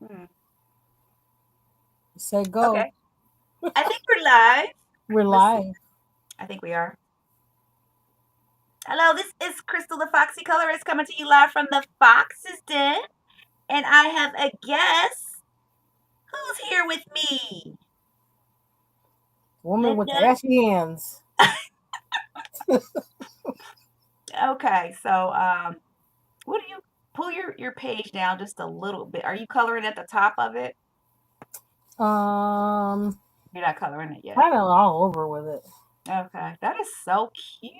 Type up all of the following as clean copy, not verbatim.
Hmm. Say go. Okay. I think we're live. We're Let's see. live. I think we are. Hello, this is Crystal the Foxy Colorist coming to you live from the Fox's Den. And I have a guest. Who's here with me? Woman with the Linda? ashy hands. Okay, so what do you pull your page down just a little bit? Are you coloring at the top of it? Um, You're not coloring it yet. kind of all over with it. Okay, that is so cute.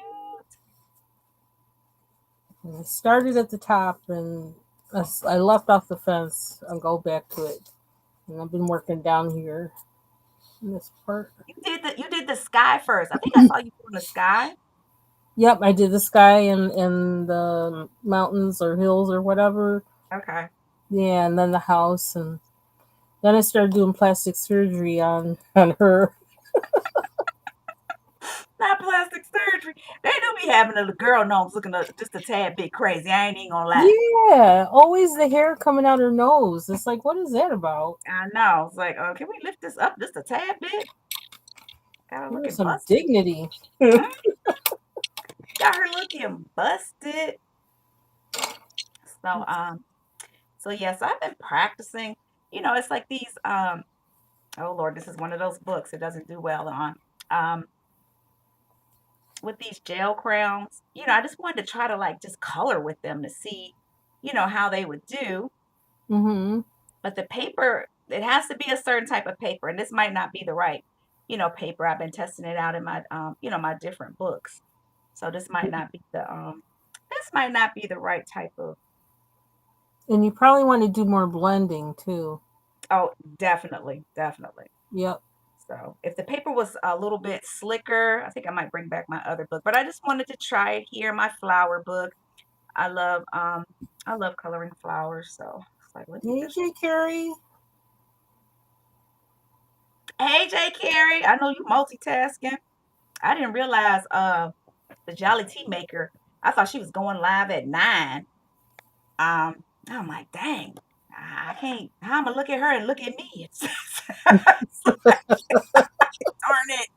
And I started at the top and I left off the fence and go back to it. And I've been working down here in this part. You did the sky first. I think I saw you doing the sky. Yep, I did the sky and the mountains or hills or whatever. Okay. Yeah, and then the house, and then I started doing plastic surgery on her. Not plastic surgery. They do be having the girl gnomes looking just a tad bit crazy. I ain't even gonna lie. Yeah, always the hair coming out her nose. It's like, what is that about? I know. It's like, can we lift this up just a tad bit? Got her There's looking some busted. dignity. Mm, got her looking busted. So so yes, I've been practicing. It's like these oh Lord, this is one of those books it doesn't do well on. Um with these gel crayons. I just wanted to try to like just color with them to see, how they would do. Mm-hmm. But the paper, it has to be a certain type of paper, and this might not be the right, paper. I've been testing it out in my, my different books. So this might not be the right type of. And you probably want to do more blending too. Oh, definitely, definitely. Yep. So if the paper was a little bit slicker, I think I might bring back my other book. But I just wanted to try it here, my flower book. I love, I love coloring flowers. So it's like, let me Hey, just. J. Carey. Hey, J. Carey, I know you multitasking. I didn't realize the Jolly Tea Maker. I thought she was going live at 9. I'm like, dang, I can't. How I'm gonna look at her and look at me? It's like, darn it.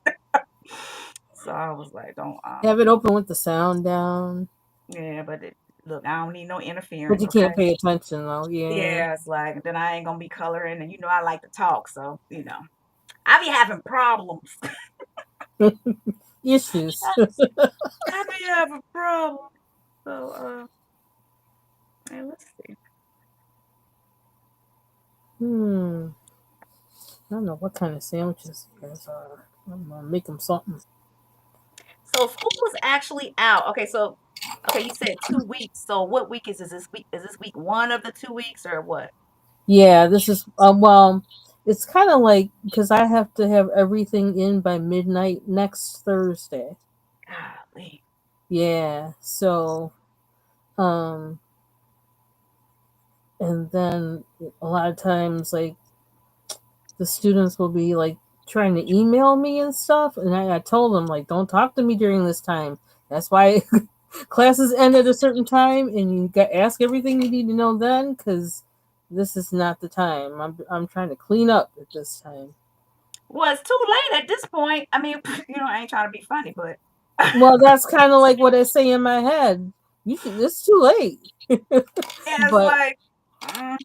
So I was like, don't. Have it open with the sound down. Yeah, but look, I don't need no But interference. you can't Okay. pay attention though. Yeah. Yeah, it's like then I ain't gonna be coloring, and I like to talk, so I be having problems. Issues. I be having problems. So hey, let's see. Hmm. I don't know what kind of sandwiches you guys are. I'm gonna make them something. So school was actually out. Okay, you said 2 weeks. So what week is this week? Is this week one of the 2 weeks or what? Yeah, this is well. It's kind of like because I have to have everything in by midnight next Thursday. Golly. Yeah. So um, and then a lot of times like the students will be like trying to email me and stuff, and I told them like don't talk to me during this time. That's why classes end at a certain time, and you got ask everything you need to know then, because this is not the time. I'm trying to clean up at this time. Well, it's too late at this point. I mean, I ain't trying to be funny, but Well, that's kind of like what I say in my head. You should. It's too late, yeah, it's but like, mm,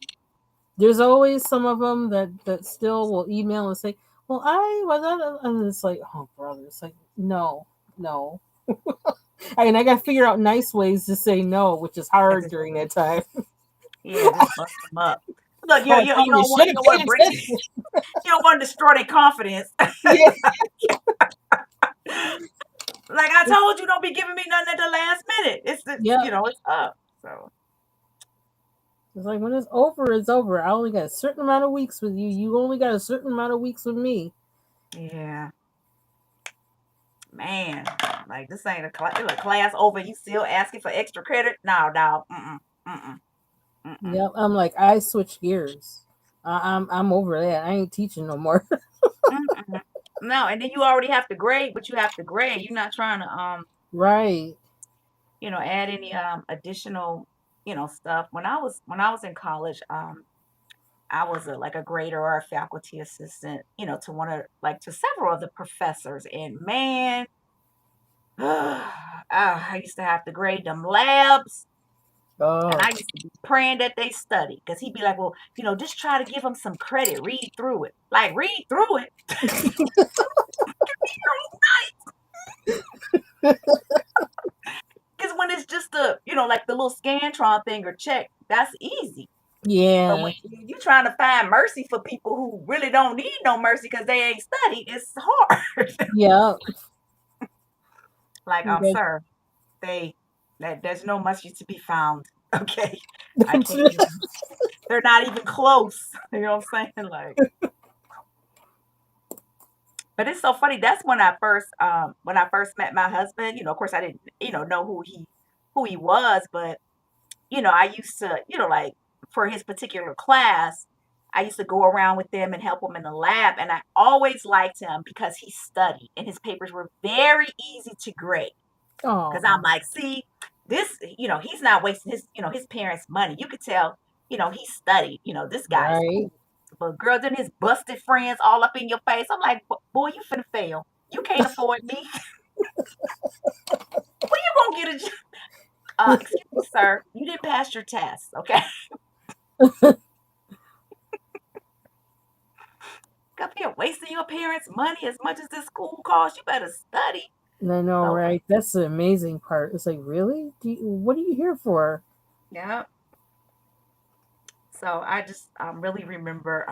there's always some of them that still will email and say, "Well, I was," and it's like, "Oh, brother," it's like, "No, no." I got to figure out nice ways to say no, which is it's hard just, during that time. yeah, just bust them up. Look, you Oh, you tell you me you don't want should you have don't paid want to break you attention. don't want to destroy their confidence. Yeah. Like I told you, don't be giving me nothing at the last minute. Yeah. It's up. So It's like when it's over, it's over. I only got a certain amount of weeks with you. You only got a certain amount of weeks with me. yeah, man, like this ain't a class over. You still asking for extra credit? No, dog. Mm mm mm mm Yep. I'm like, I switch gears. I'm over that. I ain't teaching no more. mm. No, and then you already have to grade, but you have to grade. You're not trying to Right. add any additional stuff. When I was in college, I was like a grader or a faculty assistant, to one of like to several of the professors. And man, I used to have to grade them labs. And Oh, I used to be praying that they study because he'd be like, well, just try to give them some credit. Read through it. Like, read through it. Because when it's just like the little Scantron thing or check, that's easy. But when yeah, you trying to find mercy for people who really don't need no mercy because they ain't studied, it's hard. yeah. Like, Okay. sir, there's no mercy to be found. Okay. I can't even, they're not even close. You know what I'm saying? Like, but it's so funny. That's when I first met my husband. Of course I didn't, know who he was, but I used to, like for his particular class, I used to go around with them and help him in the lab. And I always liked him because he studied and his papers were very easy to grade. Because I'm Oh, like, see, this, he's not wasting his parents' money. You could tell, he studied, this guy's right. cool. But girl, then his busted friends all up in your face. I'm like, boy, you finna fail. You can't afford me. When you gonna get a job? Excuse me, sir. You didn't pass your test, okay? Up here wasting your parents' money as much as this school costs. You better study. I know, So, right? That's the amazing part. It's like, really? What are you here for? yeah. So I just really remember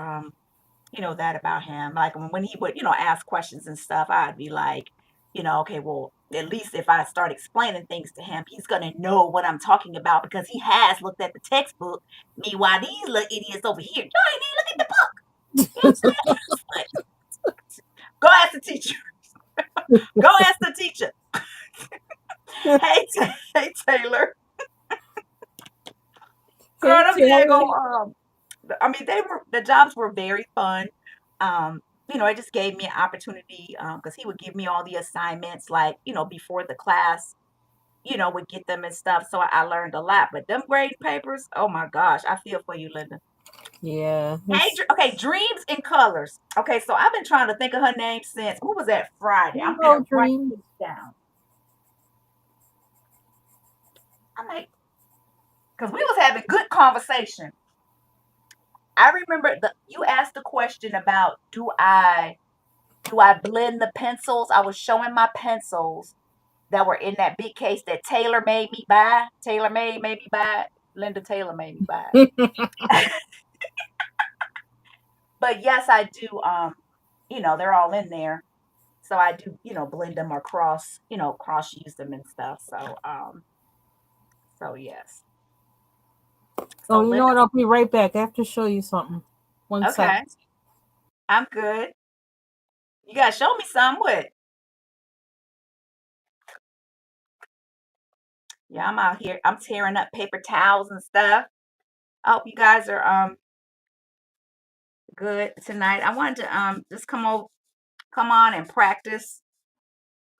that about him. Like when he would, ask questions and stuff, I'd be like, okay, well, at least if I start explaining things to him, he's gonna know what I'm talking about because he has looked at the textbook. Meanwhile, these little idiots over here, y'all ain't even look at the book. You know what I'm saying? Go ask the teacher. Go ask the teacher. Hey, hey Taylor. Girl, Hey, them Taylor. daggone, I mean, the jobs were very fun. Um, it just gave me an opportunity because he would give me all the assignments, like, before the class, would get them and stuff. So I learned a lot. But them grade papers, oh my gosh, I feel for you, Linda. Yeah, Hey, it's okay, Dreams in Colors. Okay, so I've been trying to think of her name since, what was that, Friday? I'm Hello gonna write Dream. this down. I'm like, because we was having good conversation. I remember you asked the question about do I blend the pencils? I was showing my pencils that were in that big case that Taylor made me buy. Taylor made me buy. Linda Taylor made me buy. But yes, I do. They're all in there. So I do, blend them or cross use them and stuff. So yes. Oh, So you know Linda, what? I'll be right back. I have to show you something. One sec. okay, I'm good. You gotta show me some what? Yeah, I'm out here. I'm tearing up paper towels and stuff. I hope you guys are good tonight. I wanted to just come on and practice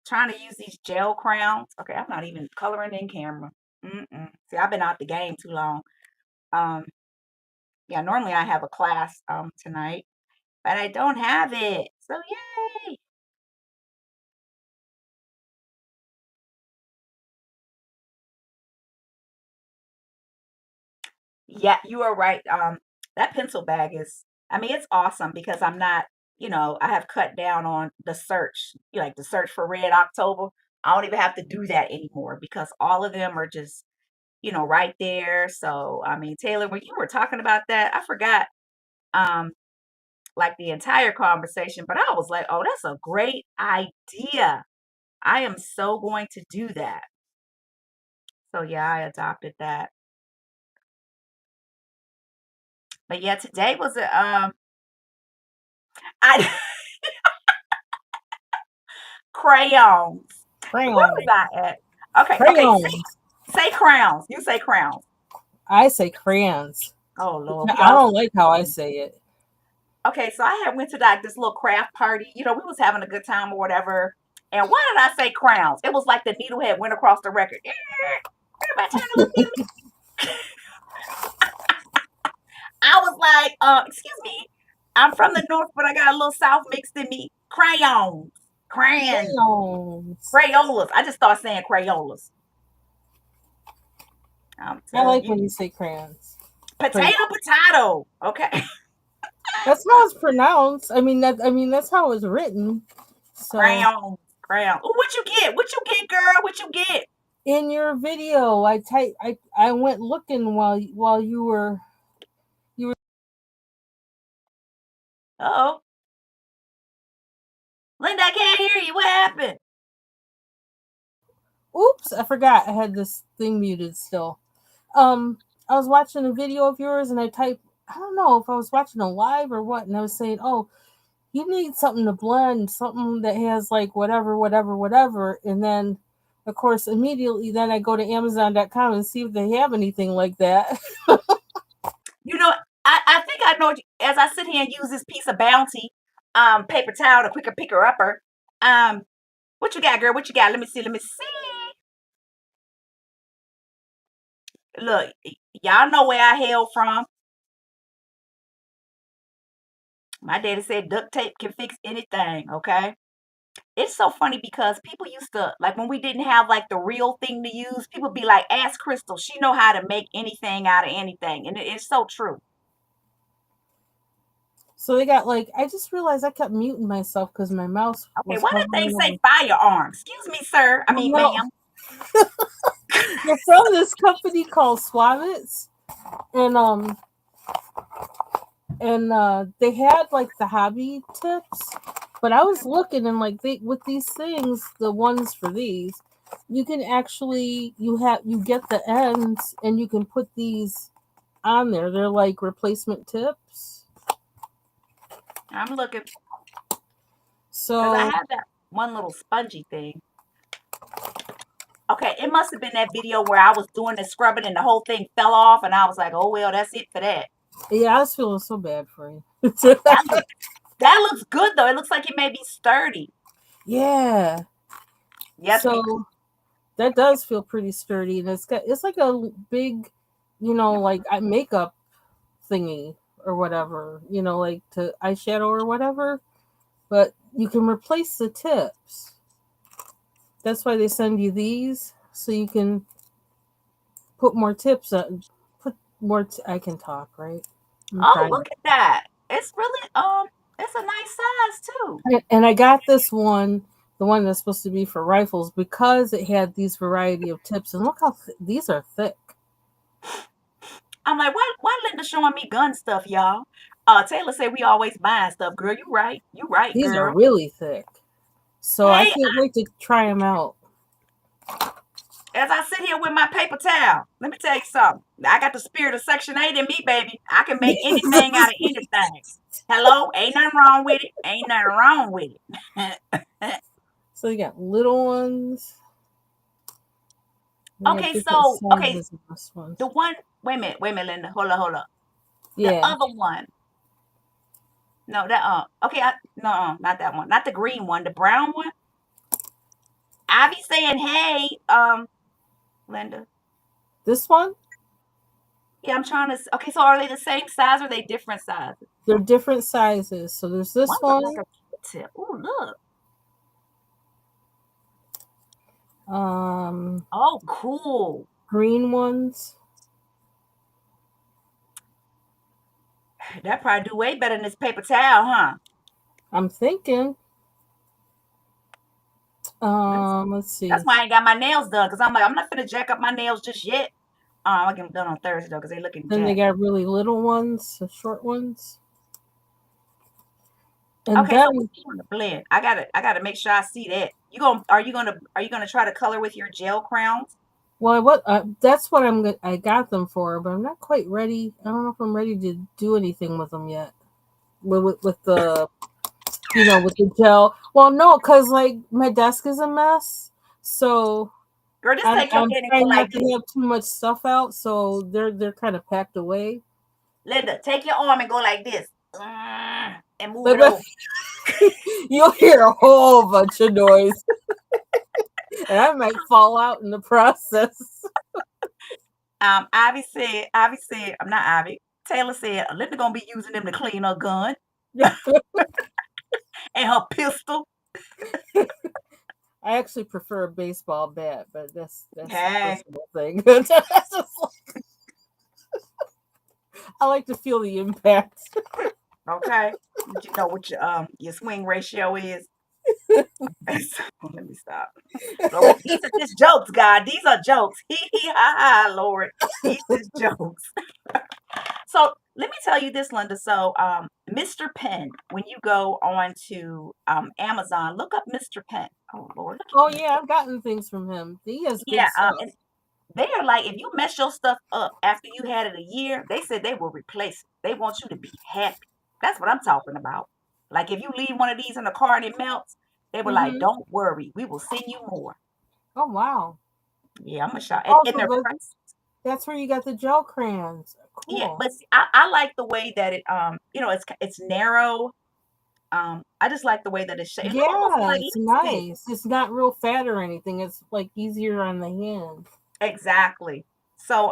trying to use these gel crayons. Okay, I'm not even coloring in camera. Mm-mm. See, I've been out the game too long. Um, yeah, normally I have a class tonight, but I don't have it. So yay! Yeah, you are right. That pencil bag is, I mean, it's awesome because I'm not, I have cut down on the search, like the search for Red October. I don't even have to do that anymore because all of them are just, right there. So, I mean, Taylor, when you were talking about that, I forgot um like the entire conversation, but I was like, oh, that's a great idea. I am so going to do that. So yeah, I adopted that. But yeah, today was a I crayons. Where was Crayons. I at? Okay, okay, Crayons. say crowns. You say crowns. I say crayons. Oh Lord, we I all don't say like how I crayons. say it. Okay, so I had went to like this little craft party. We was having a good time or whatever. And why did I say crowns? It was like the needle had went across the record. Everybody trying to look at me. I was like, excuse me, I'm from the north, but I got a little south mixed in me. Crayons, crayons, Crayons. Crayolas. I just started saying Crayolas. I'm I telling like you. when you say crayons. Potato, Crayon. potato. Okay. That's how it's pronounced. I mean that's how it's written. So Crayons, crayon. Ooh, what you get? What you get, girl? What you get? in your video, I went looking while you were. Uh-oh. Linda, I can't hear you. What happened? Oops, I forgot I had this thing muted still. I was watching a video of yours and I typed. I don't know if I was watching a live or what, and I was saying, "Oh, you need something to blend, something that has like whatever, whatever, whatever." And then, of course, immediately then I go to Amazon.com and see if they have anything like that. You know, I think I know as I sit here and use this piece of Bounty paper towel to quicker picker upper. Um, what you got, girl? What you got? Let me see. Let me see. Look, y'all know where I hail from. My daddy said duct tape can fix anything, okay? It's so funny because people used to like when we didn't have like the real thing to use, people be like, ask Crystal, she know how to make anything out of anything. And it's so true. So they got like I just realized I kept muting myself because my mouse Okay, was why did they hovering say over. firearm? Excuse me, sir. I Oh, mean, no, ma'am. they're from this company called Swavits, and they had like the hobby tips, but I was looking and like they with these things, the ones for these, you can actually you get the ends and you can put these on there. They're like replacement tips. I'm looking because I So have that one little spongy thing. Okay, it must have been that video where I was doing the scrubbing and the whole thing fell off, and I was like, oh well, that's it for that. yeah, I was feeling so bad for you. That looks that looks good though. It looks like it may be sturdy. Yeah. Yes, we So that does feel pretty sturdy, and it's like a big, like makeup thingy or whatever, like to eyeshadow or whatever. But you can replace the tips. That's why they send you these, so you can put more tips on. Put more. I can talk, right? I'm Oh, trying. look at that. It's really it's a nice size too. And I got this one, the one that's supposed to be for rifles, because it had these variety of tips. And look how these are thick. I'm like, why Linda showing me gun stuff, y'all? Taylor said we always buying stuff, girl. You right. You right, These are girl. really thick. So I Hey, can't wait to try them out. as I sit here with my paper towel, let me tell you something. I got the spirit of Section 8 in me, baby. I can make anything out of anything. Hello? Ain't nothing wrong with it. Ain't nothing wrong with it. So you got little ones. They got Okay, different so okay, sizes of this the ones. one wait a minute, Linda. Hold up. The Yeah. other one. No, that okay, no, not that one. Not the green one, the brown one. I be saying, hey, Linda. This one, Yeah, I'm trying to okay, so are they the same size or are they different sizes? they're different sizes. So there's One this look like one, a Q-tip. Oh, look. um, Oh, cool. green ones. That probably do way better than this paper towel, huh? I'm thinking. Let's That's see. why I ain't got my nails done because I'm like, I'm not gonna jack up my nails just yet. I'll get them done on Thursday though because they looking Then they jacked. got really little ones, the short ones, and Okay, so what then you want to blend? I gotta make sure I see that. Are you gonna try to color with your gel crowns? well, that's what I got them for, but I'm not quite ready. I don't know if I'm ready to do anything with them yet. With the with the gel. Well, no, because like my desk is a mess, so Girl, just I'm take your I'm hand and go trying like not to this. have too much stuff out, so they're kind of packed away. Linda, take your arm and go like this. And move it But over. you'll hear a whole bunch of noise, and I might fall out in the process. Ivy said, I'm not Ivy. Taylor said, Linda gonna be using them to clean her gun and her pistol. I actually prefer a baseball bat, but that's a Hey, personal thing. That's just I like to feel the impact. okay. But you know what your swing ratio is? So, let me stop. Lord, these are just jokes, God. These are jokes. Hee hee ha ha, Lord. These is jokes. So let me tell you this, Linda. So Mr. Penn, when you go on to Amazon, look up Mr. Penn. Oh Lord, look Oh at yeah, I've gotten things from him. He has good yeah. stuff. And they are like, if you mess your stuff up after you had it a year, they said they will replace it. They want you to be happy. That's what I'm talking about. Like if you leave one of these in the car and it melts, they were like, Hmm. don't worry, we will send you more. Oh wow. Yeah, I'm a shot. And Also, they're priced. that's where you got the gel crayons. Yeah, Cool. but see, I like the way that it it's narrow. I just like the way that it's shaped. It almost Yeah, like it's lipstick. nice. It's not real fat or anything. It's like easier on the hand. Exactly. So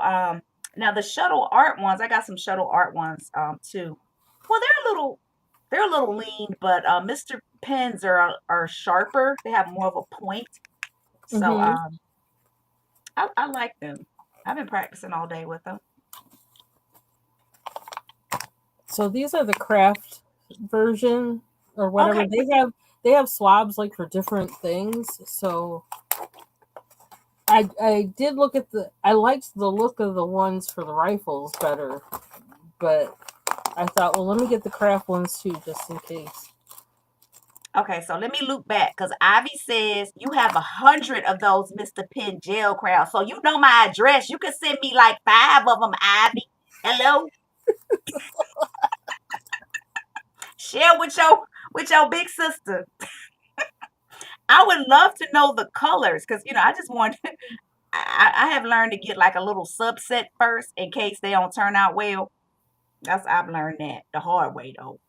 now the shuttle art ones, I got some shuttle art ones too. Well, they're a little lean, but Mr. Pens are sharper. They have more of a point. So Hmm. I like them. I've been practicing all day with them. So these are the craft version or whatever. Okay. They have swabs like for different things. So I did look at I liked the look of the ones for the rifles better, but I thought, well, let me get the craft ones too, just in case. Okay, so let me loop back because Ivy says you have 100 of those Mr. Penn gel crowns. So you know my address. You can send me like 5 of them, Ivy. Hello? Share with your big sister. I would love to know the colors because I just want I have learned to get like a little subset first in case they don't turn out well. I've learned that the hard way though.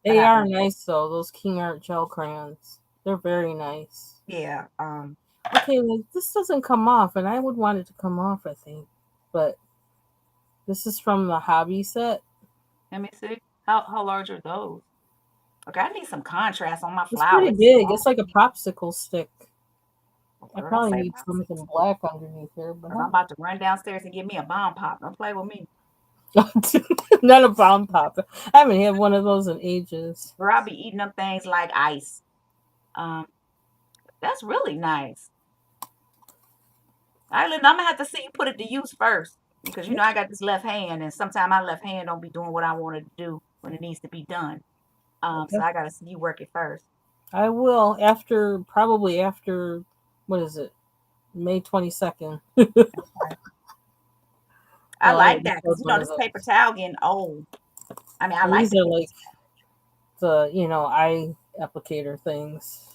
But They I've are learned nice though. Those King Art gel crayons. They're very nice. yeah. Okay, like this doesn't come off, and I would want it to come off, I think. But this is from the hobby set. Let me see. How large are those? Okay, I need some contrast on my It's pretty flower. It's big. It's small. like a popsicle stick. Well, I girl, don't probably say need something popsicles. black underneath here, but Because I'm about to run downstairs and get me a bomb pop. Don't play with me. not a bomb pop. I haven't had one of those in ages. Or I'll be eating them things like ice. Um, that's really nice. Island, I'm gonna have to see you put it to use first. Because I got this left hand and sometimes my left hand don't be doing what I want to do when it needs to be done. So Okay. I gotta see you work it first. I will probably after what is it? May 22nd. Okay. I I'll like have that because one of this paper those. towel getting old. I mean, I And like these the are paper like the, eye applicator things.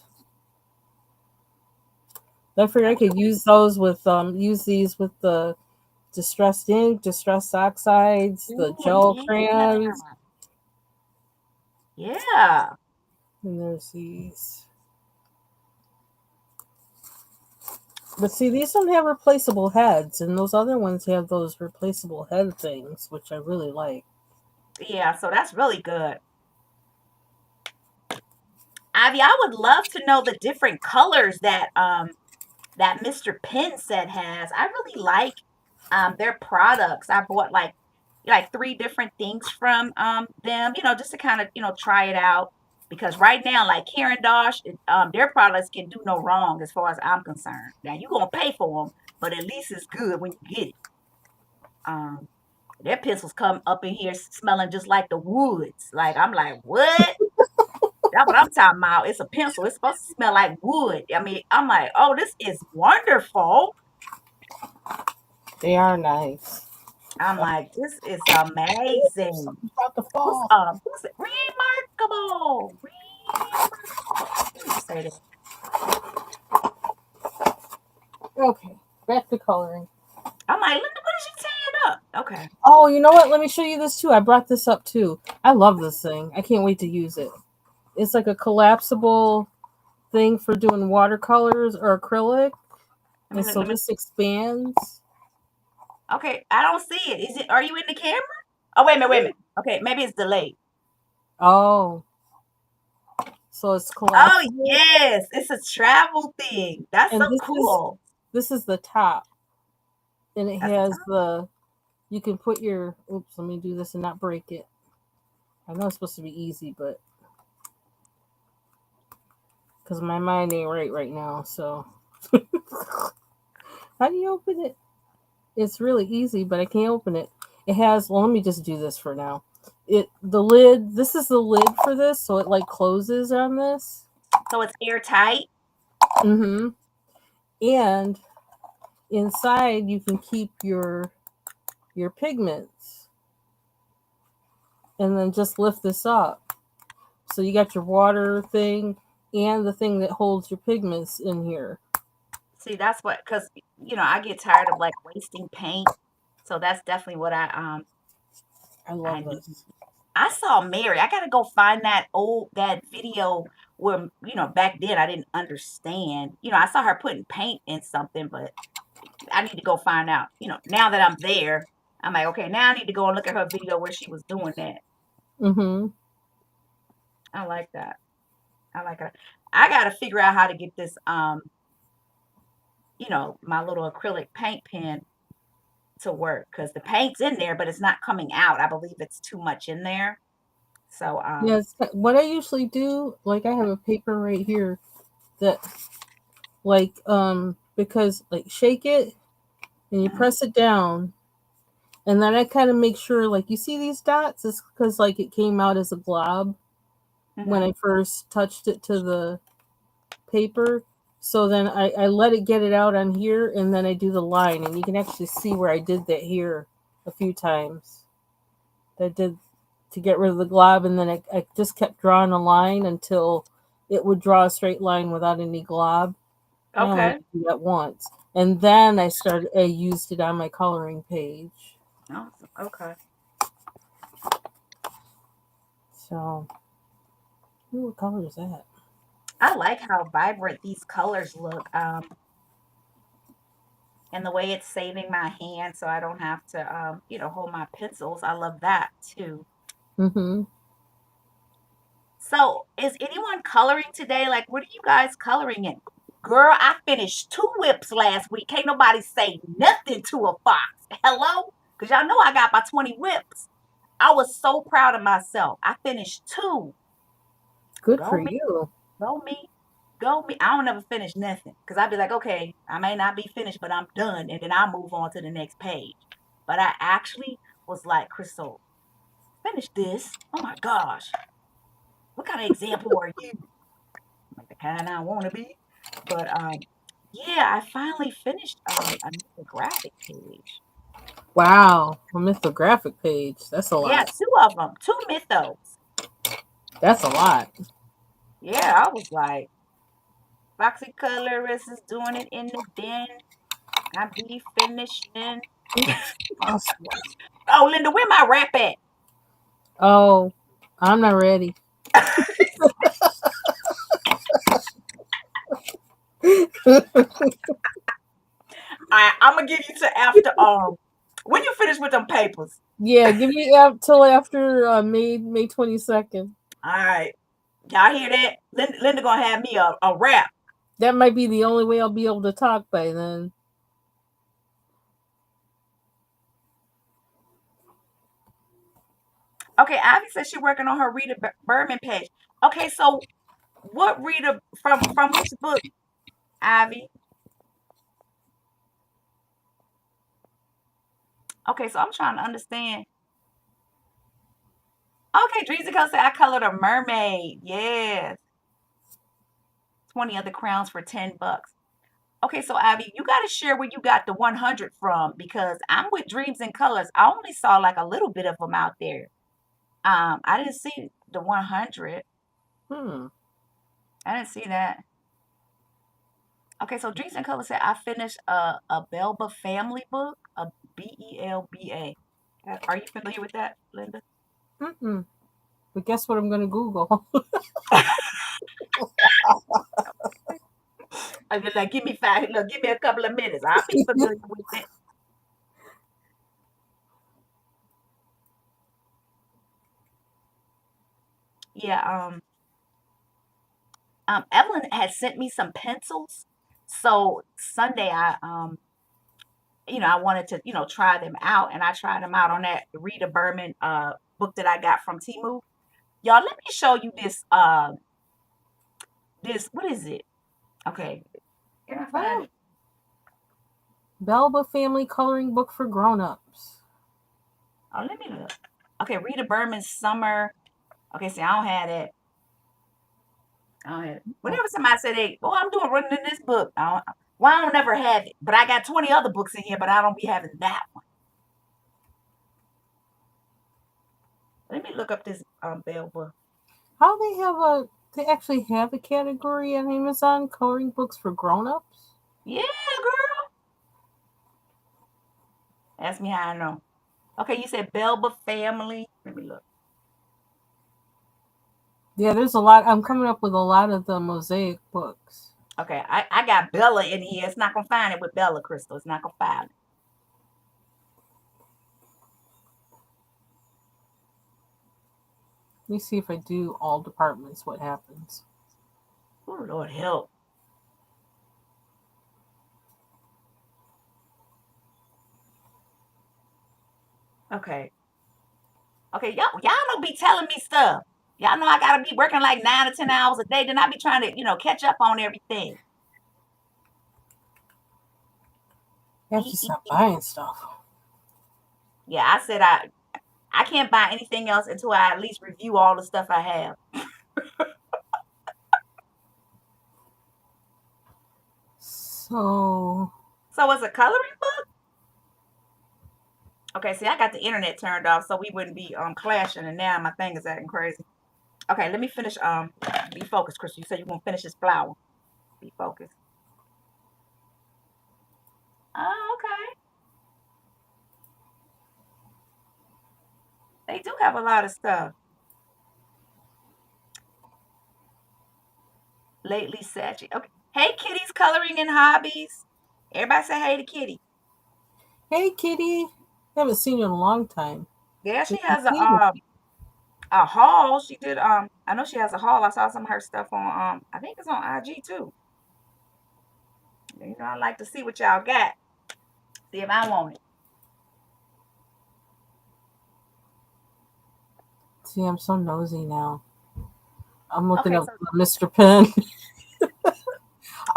I figured I could use those with use these with the distressed ink, distressed oxides, the towel. Ooh, gel yeah. crayons, Yeah. and there's these. But see, these don't have replaceable heads, and those other ones have those replaceable head things, which I really like. Yeah, so that's really good. Ivy, I would love to know the different colors that Mr. Penn set has. I really like their products. I bought like 3 different things from them, just to kind of, try it out. Because right now, like Karen Dosh, their products can do no wrong as far as I'm concerned. Now you're gonna pay for them, but at least it's good when you get it. Um, their pencils come up in here smelling just like the woods. Like I'm like, what? That's what I'm talking about. It's a pencil. It's supposed to smell like wood. I mean, I'm like, oh, this is wonderful. They are nice. I'm like, this is amazing. Something's about to fall. Who's it? Remarkable. Remarkable. Let me say that. Okay, back to coloring. I'm like, Linda, what is you tearing up? Okay. Oh, you know what? Let me show you this too. I brought this up too. I love this thing. I can't wait to use it. It's like a collapsible thing for doing watercolors or acrylic, and so Let me this expands. okay. I don't see it. Are you in the camera? Oh, wait a minute, wait a minute. Okay, maybe it's delayed. Oh, so it's Oh, collapsible, yes, it's a travel thing. That's and so cool. this is the top, and it That's the has top. the you can put your. Oops, let me do this and not break it. I know it's supposed to be easy, but because my mind ain't right now, so how do you open it? It's really easy, but I can't open it. It has. Well, let me just do this for now. The lid. This is the lid for this, so it like closes on this. So it's airtight. Mm-hmm. And inside you can keep your pigments, and then just lift this up. So you got your water thing and the thing that holds your pigments in here. See, that's what, because I get tired of like wasting paint. So that's definitely what I I love need. this. I saw Mary. I gotta go find that video where, back then I didn't understand. I saw her putting paint in something, but I need to go find out. Now that I'm there, I'm like, okay, now I need to go and look at her video where she was doing that. Mm-hmm. I like that. I like it. I gotta figure out how to get this my little acrylic paint pen to work because the paint's in there, but it's not coming out. I believe it's too much in there. So Yes, what I usually do, like I have a paper right here that like because like shake it and you mhm, press it down, and then I kind of make sure like you see these dots, it's because like it came out as a glob when mhm. I first touched it to the paper. So then I let it get it out on here, and then I do the line, and you can actually see where I did that here a few times. I did to get rid of the glob, and then I just kept drawing a line until it would draw a straight line without any glob. And I only had Okay. to do that once. And then I used it on my coloring page. Awesome. Okay. So, ooh, what color is that? I like how vibrant these colors look. And the way it's saving my hand so I don't have to hold my pencils. I love that too. Mm-hmm. So, is anyone coloring today? Like, what are you guys coloring in? Girl, I finished 2 whips last week. Can't nobody say nothing to a fox. Hello? Because y'all know I got my 20 whips. I was so proud of myself. I finished 2. Good for Go me, you. go me, go me. I don't ever finish nothing. Because I'd be like, okay, I may not be finished, but I'm done. And then I'll move on to the next page. But I actually was like, Crystal, finish this. Oh my gosh. What kind of example are you? Like the kind I want to be. But yeah, I finally finished a graphic page. Wow, a mythographic page. That's a Yeah, lot. 2 of them, 2 mythos. That's a lot. Yeah, I was like, Foxy Colorist is doing it in the den. I be finishing. Awesome. Oh, Linda, where my rap at? Oh, I'm not ready. I'm gonna give you to after when you finish with them papers. Yeah, give me up till after May 22nd. All right, y'all hear that? Linda gonna have me a rap. That might be the only way I'll be able to talk by then. Okay, Ivy says she's working on her Rita Berman page. Okay, so what Rita from which book, Ivy? Okay, so I'm trying to understand. Okay, Dreezy Color said I colored a mermaid. Yes. 20 other crowns for $10. Okay, so Ivy, you gotta share where you got the 100 from because I'm with Dreams and Colors. I only saw like a little bit of them out there. I didn't see the 100. Hmm. I didn't see that. Okay, so Dreams and Colors said I finished a Belba family book, a Belba. Are you familiar with that, Linda? Mm-mm. But guess what I'm going to Google? I was like, give me 5. Look, give me a couple of minutes. I'll be familiar with it. Yeah, Evelyn had sent me some pencils. So Sunday I wanted to, try them out, and I tried them out on that Rita Berman book that I got from Temu. Y'all, let me show you this what is it? Okay, can I find Oh, it? Belba Family Coloring Book for Grown-Ups. Oh, let me look. Okay, Rita Berman's Summer. Okay, see, I don't have that. I don't have it. Oh, Whenever somebody say I'm doing running in this book, I don't never have it. But I got 20 other books in here, but I don't be having that one. Let me look up this Bell book. how they actually have a category on Amazon, coloring books for grown-ups? Yeah, girl. Ask me how I know. Okay, you said Belba Family. Let me look. Yeah, there's a lot. I'm coming up with a lot of the mosaic books. Okay, I got Bella in here. It's not gonna find it with Bella Crystal. It's not gonna find it. Let me see if I do all departments, what happens. Oh Lord help. Okay. Okay, y'all don't be telling me stuff. Y'all know I gotta be working like 9 to 10 hours a day. Then I be trying to, catch up on everything. I have to stop buying stuff. Yeah, I said I can't buy anything else until I at least review all the stuff I have. So, So it's a coloring book? Okay, see, I got the internet turned off so we wouldn't be clashing, and now my thing is acting crazy. Okay, let me finish. Be focused, Crystal. You said you're gonna finish this flower. Be focused. Oh, okay. They do have a lot of stuff. Lately saturated. Okay. Hey, Kitty's coloring and hobbies. Everybody say hey to Kitty. hey, Kitty. Haven't seen you in a long time. Yeah, she Good to has see you. a haul. She did I know she has a haul. I saw some of her stuff on I think it's on IG too. I like to see what y'all got. See if I want it. See, I'm so nosy now. I'm looking Okay, up so Mr. Penn.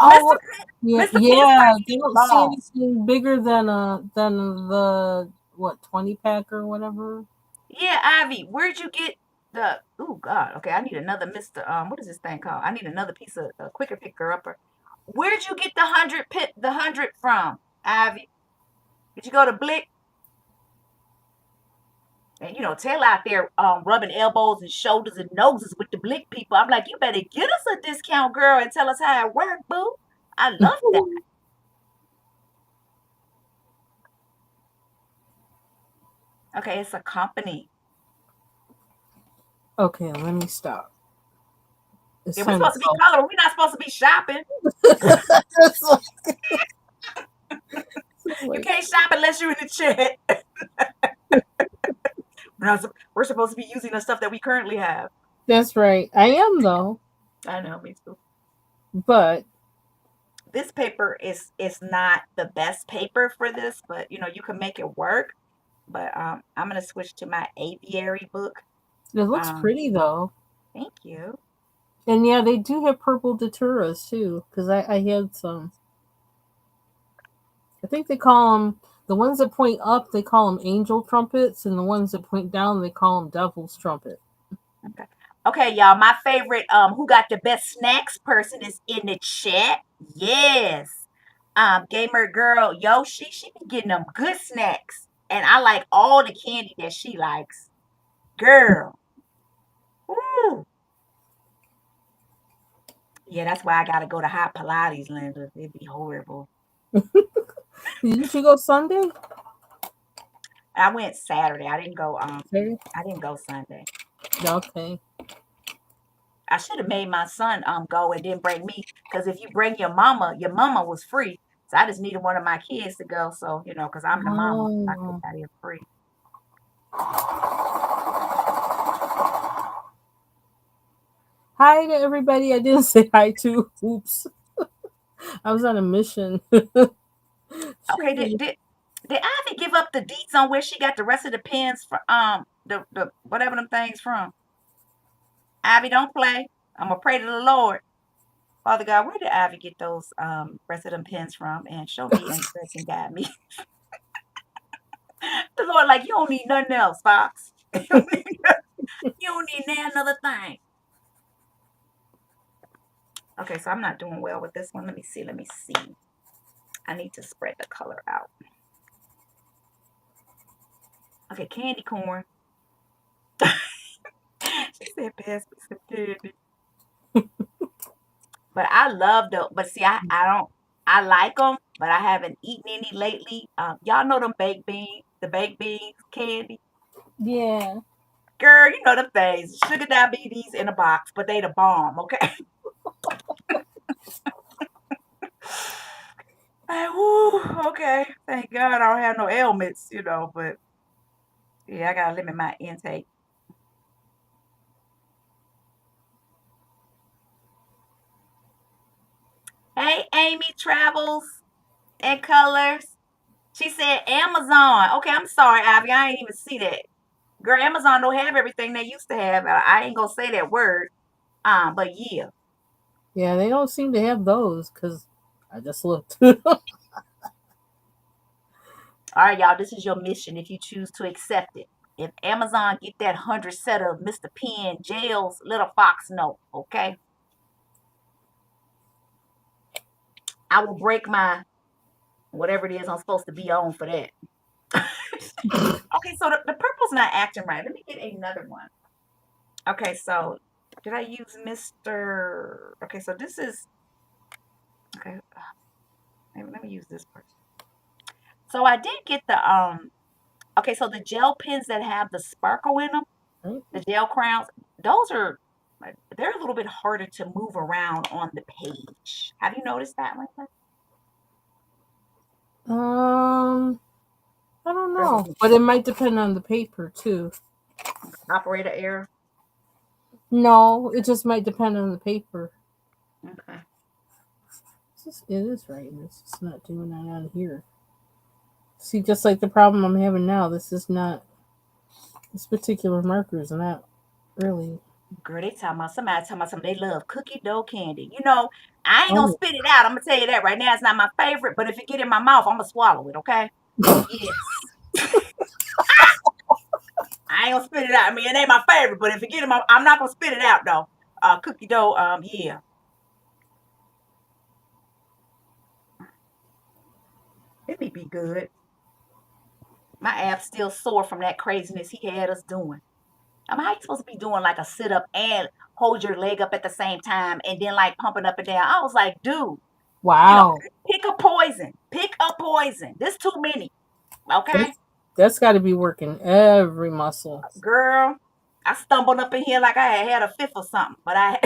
Mr. Oh, yeah, Mr. Penn's yeah. pretty They don't see small. anything bigger than the what 20 pack or whatever. Yeah, Ivy, where'd you get the oh God, okay, I need another Mr. What is this thing called? I need another piece of quicker picker upper. Where'd you get the hundred from, Ivy? Did you go to Blick? And Taylor out there rubbing elbows and shoulders and noses with the Blick people. I'm like, you better get us a discount, girl, and tell us how it worked, boo. I love that. Okay, it's a company. Okay, let me stop. It's Yeah, we're time to supposed to be go. coloring. We're not supposed to be shopping. It's You like, can't shop unless you're in the chat. We're supposed to be using the stuff that we currently have. that's right. I am though, I know, me too. but This paper is not the best paper for this, but you can make it work. But I'm gonna switch to my aviary book. it looks Um, pretty though. thank you. And yeah, they do have purple daturas too, because I had some. I think they call them the ones that point up. They call them angel trumpets, and the ones that point down they call them devil's trumpet. Okay. Okay, y'all. My favorite who got the best snacks person is in the chat. Yes. Gamer girl Yoshi, she be getting them good snacks. And I like all the candy that she likes. Girl. Ooh. Yeah, that's why I gotta go to hot Pilates, Linda. It'd be horrible. Did you go Sunday? I went Saturday. Okay. I didn't go Sunday. Okay. I should have made my son go and then bring me. Because if you bring your mama was free. So I just needed one of my kids to go. So, because I'm the mama. I could Oh, got in free. Hi to everybody I didn't say hi to. Oops. I was on a mission. Okay, did Ivy give up the deets on where she got the rest of the pens for the whatever them things from? Ivy, don't play. I'm gonna pray to the Lord. Father God, where did Ivy get those rest of them pens from? And show me and direct and guide me. The Lord, like, you don't need nothing else, Fox. You don't need another thing. Okay, so I'm not doing well with this one. Let me see. Let me see. I need to spread the color out. Okay, candy corn. She said pass me some candy. But I love the, but see, I don't, I like them, but I haven't eaten any lately. Y'all know them baked beans, the baked beans candy. Yeah. Girl, you know them things. Sugar diabetes in a box, but they the bomb, okay? Like, woo, okay. Thank God I don't have no ailments, but yeah, I gotta limit my intake. Hey, Amy Travels and Colors. She said Amazon. Okay, I'm sorry, Ivy. I ain't even see that. Girl, Amazon don't have everything they used to have. I ain't gonna say that word. But yeah. Yeah, they don't seem to have those because I just looked. All right, y'all. This is your mission if you choose to accept it. If Amazon get that 100 set of Mr. Penn jails, let a fox know. Okay. I will break my whatever it is I'm supposed to be on for that. Okay, so the purple's not acting right. Let me get another one. Okay, so did I use Mr. Okay, so this is okay. Maybe let me use this person. So I did get the okay, so the gel pens that have the sparkle in them, the gel crowns, those are they're a little bit harder to move around on the page. Have you noticed that, Linda? um, I don't know, but it might depend on the paper too. Operator error. No, it just might depend on the paper. Okay. It is right. It's just not doing that on here. See, just like the problem I'm having now, this is not. This particular marker is not really. Girl, they talking about something they love cookie dough candy. I ain't gonna Oh, spit it out. I'm gonna tell you that right now. It's not my favorite, but if it get in my mouth, I'm gonna swallow it. Okay. Yes. I ain't gonna spit it out. I mean, it ain't my favorite, but if it get in my, I'm not gonna spit it out though. Cookie dough. Yeah. It may be good. My abs still sore from that craziness he had us doing. I mean, how you supposed to be doing like a sit up and hold your leg up at the same time and then like pumping up and down? I was like, dude, you know, wow. pick a poison. Pick a poison. This too many. Okay, That's that's got to be working every muscle. girl. I stumbled up in here like I had a fifth or something, but I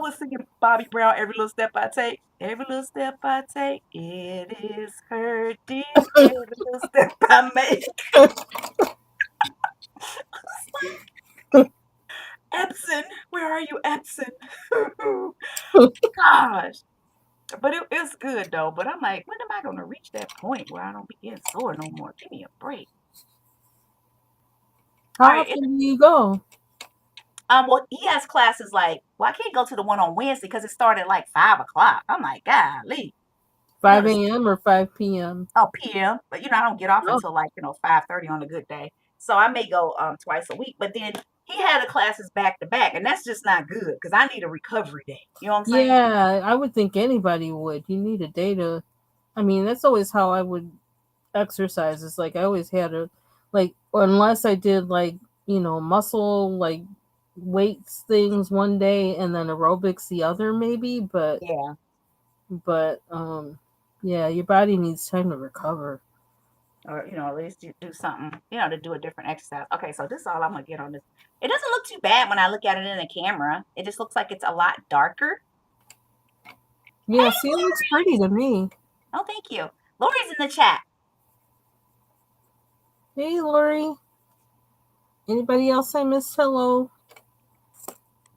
was singing Bobby Brown, every little step I take. Every little step I take, it is hurting. Every little step I make. Epson, where are you, Epson? Gosh. But it's good though. But I'm like, when am I gonna reach that point where I don't be getting sore no more? Give me a break. All How right. often do you go? Well, he has classes like, well, I can't go to the one on Wednesday because it started at like 5 o'clock. I'm like, golly, Five this a.m. or 5 p.m. PM. But I don't get off Oh, until like 5:30 on a good day. So I may go twice a week. But then he had the classes back to back, and that's just not good because I need a recovery day. You know what I'm saying? yeah. I would think anybody would. You need a day to. I mean, that's always how I would exercise. It's like I always had a like, unless I did like muscle like weights things one day and then aerobics the other maybe, Yeah. but yeah, your body needs time to recover. Or at least you do something, to do a different exercise. Okay, so this is all I'm gonna get on this. It doesn't look too bad when I look at it in the camera. It just looks like it's a lot darker. Yeah, Hey, see, it looks Lori. pretty to me. Oh, thank you. Lori's in the chat. Hey, Lori. Anybody else I missed? Hello.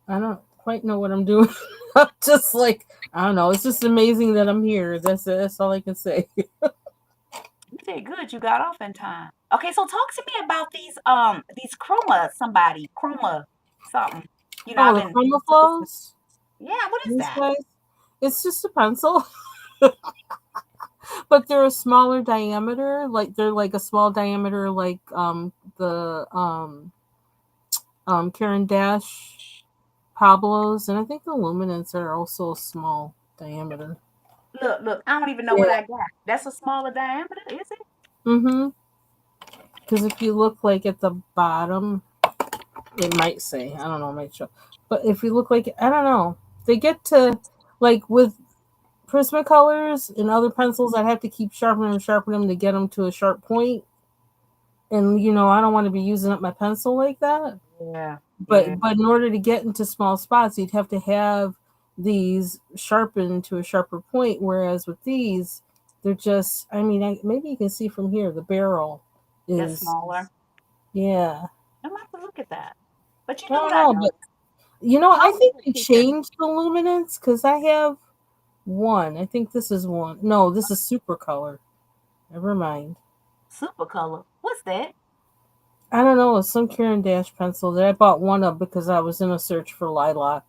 I don't quite know what I'm doing. I'm just like, I don't know. It's just amazing that I'm here. That's it. That's all I can say. You did good. You got off in time. Okay, so talk to me about these chroma chroma something. Oh, I've the been chroma looking for. flows. Yeah, what is These that? guys. It's just a pencil, but they're a smaller diameter. Like they're like a small diameter, like the Karen Dash Pablos, and I think the luminants are also a small diameter. Look, I don't even know what Yeah. I got. That's a smaller diameter, is it? Mm-hmm. Because if you look like at the bottom, it might say, I don't know, it might show. But if you look like, I don't know, they get to, like with Prismacolors and other pencils, I'd have to keep sharpening them to get them to a sharp point. And, I don't want to be using up my pencil like that. Yeah, yeah. But in order to get into small spots, you'd have to have these sharpened to a sharper point. Whereas with these, they're just, I mean, maybe you can see from here, the barrel That's is, smaller. yeah. I'm gonna have to look at that. But you I know don't what I know, but noticed? I Colors think are they cheaper. changed the luminance because I have one. I think this is one. No, this is super color. Never mind. Super color. What's that? I don't know. It's some Karen Dash pencil that I bought one of because I was in a search for lilac.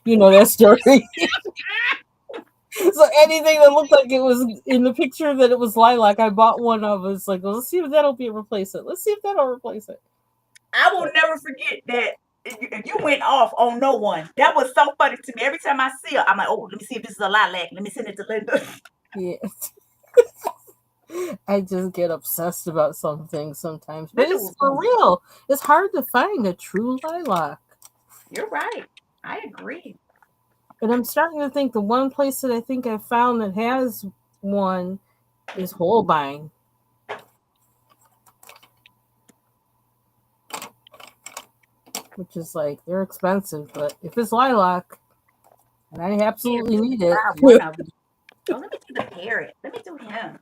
You know that story. So anything that looked like it was in the picture that it was lilac, I bought one of. It's like, well, let's see if that'll be replace it. Let's see if that'll replace it. I will But never forget that you went off on no one. That was so funny to me. Every time I see her, I'm like, oh, let me see if this is a lilac. Let me send it to Linda. yeah, I just get obsessed about some things sometimes. But Linda it's will for be. real. It's hard to find a true lilac. You're right. I agree. And I'm starting to think the one place that I think I found that has one is Holbein, which is like they're expensive, but if it's lilac and I Here, absolutely let me need it, try one of them. Oh, let me do the parrot. Let me do him.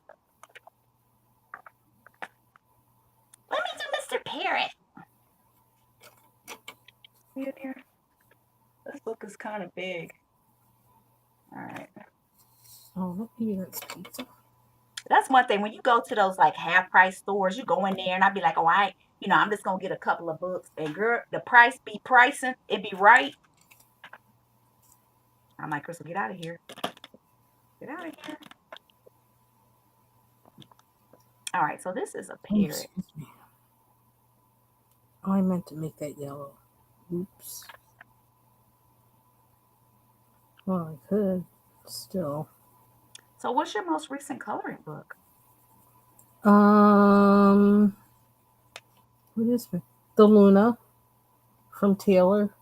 Let me do Mr. Parrot. See it here? This book is kind of big. All right. oh, maybe that's pizza. That's one thing. When you go to those like half price stores, you go in there and I'd be like, oh, I'm just gonna get a couple of books. And girl, the price be pricing, it be right. I'm like, Crystal, get out of here. Get out of here. All right, so this is a Oh, parrot. excuse me. Oh, I meant to make that yellow. Oops. Well, I could still. So what's your most recent coloring book? Um, what is it? The Luna from Taylor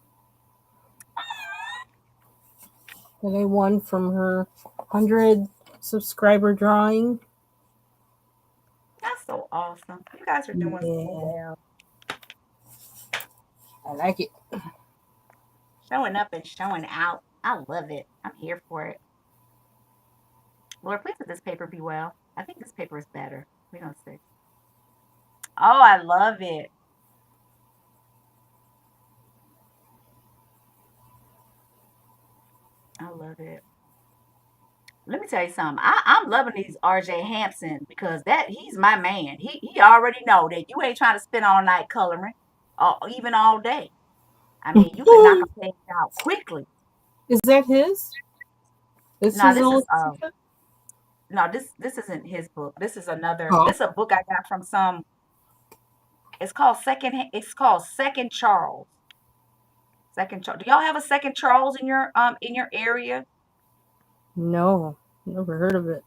that I won from her 100 subscriber drawing. That's so awesome. You guys are doing so Yeah, well. I like it. Showing up and showing out. I love it. I'm here for it. Lord, please let this paper be well. I think this paper is better. We're gonna see. Oh, I love it. I love it. Let me tell you something. I'm loving these RJ Hampson because that he's my man. He already know that you ain't trying to spend all night coloring, or even all day. I mean, you could knock a page out quickly. Is that his? This No, is this is Illustrated? no, this isn't his book. This is another. Oh, This is a book I got from some. It's called Second Charles. Second Charles. Do y'all have a Second Charles in your area? no, never heard of it.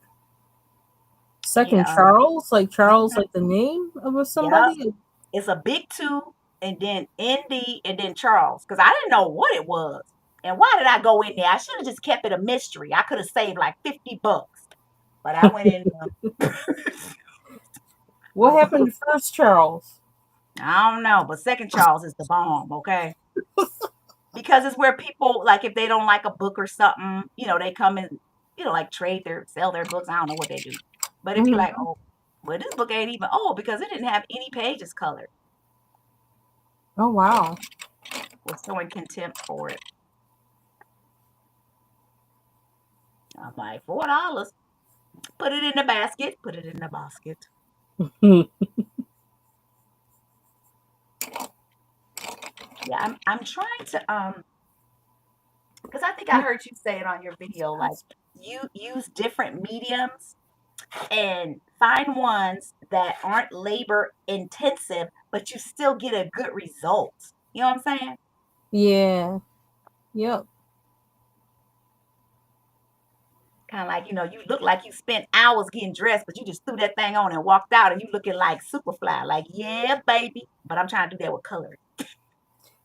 Second Yeah. Charles, like Charles, Mhm. like the name of Yep. somebody. It's a big two and then ND and then Charles. Because I didn't know what it was. And why did I go in there? I should have just kept it a mystery. I could have saved like $50. But I went in there. What happened to First Charles? I don't know. But Second Charles is the bomb, okay? Because it's where people like if they don't like a book or something, they come and like sell their books. I don't know what they do. But it'd be like, Mhm. oh, well, this book ain't even old because it didn't have any pages colored. Oh wow. Was showing contempt for it. I'm like, $4. Put it in the basket. Put it in the basket. Yeah, I'm trying to because I think I heard you say it on your video, like you use different mediums and find ones that aren't labor intensive, but you still get a good result. You know what I'm saying? Yeah. Yep. Kind of like, you look like you spent hours getting dressed, but you just threw that thing on and walked out and you looking like Superfly. Like, yeah, baby. But I'm trying to do that with color.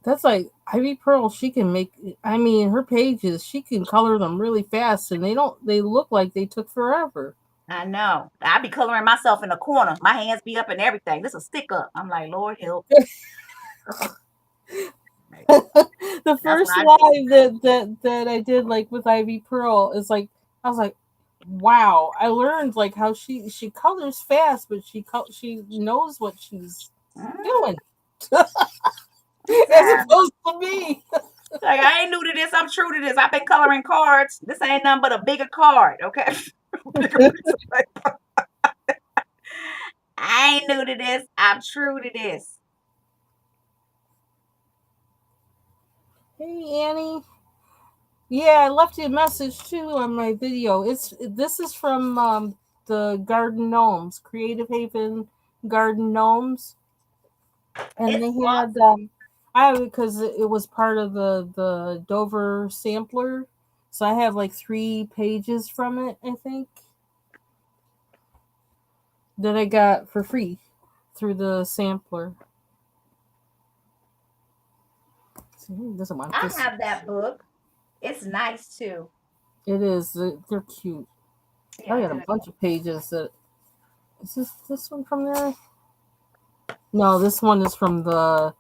That's like Ivy Pearl. She can make. I mean, her pages. She can color them really fast, and they don't. They look like they took forever. I know. I be coloring myself in the corner. My hands be up and everything. This is a stick up. I'm like, Lord help. Right. The That's when first I do. live that I did like with Ivy Pearl is like I was like, wow. I learned like how she colors fast, but she knows what she's Mm, doing as child. opposed to me. Like I ain't new to this. I'm true to this. I've been coloring cards. This ain't nothing but a bigger card, okay? Bigger piece of paper. I ain't new to this. I'm true to this. Hey Annie. Yeah, I left you a message too on my video. This is from the Garden Gnomes, Creative Haven Garden Gnomes, and It's they had awesome. I because it was part of the Dover sampler, so I have like 3 pages from it. I think that I got for free through the sampler. See, who doesn't want I this? have that book. It's nice too. It is. They're cute. Yeah, I I got a did it. bunch of pages. That is this one from there? No, this one is from the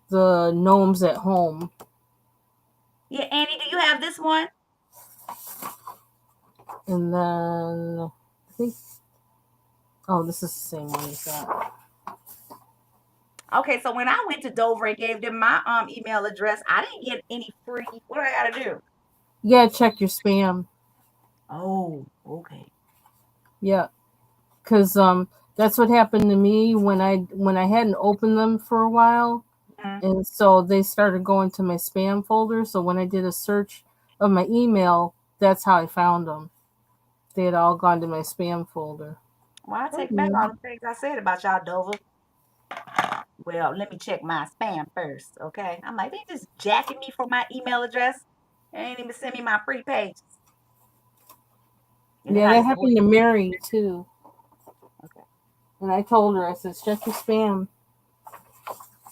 gnomes at home. Yeah, Annie, do you have this one? And then I think oh, this is the same one as that. Okay, so when I went to Dover and gave them my email address, I didn't get any free. What do I gotta do? You gotta check your spam. Oh, okay. Yeah, because that's what happened to me when I hadn't opened them for a while, Mhm. and so they started going to my spam folder. So when I did a search of my email, that's how I found them. They had all gone to my spam folder. Well, I Oh, take back all yeah. the things I said about y'all, Dover. Well, let me check my spam first, okay? I'm like, they just jacking me for my email address. They ain't even send me my free pages. And then Yeah, I that just go, happened to Mary too. okay. And I told her, I said, check your spam.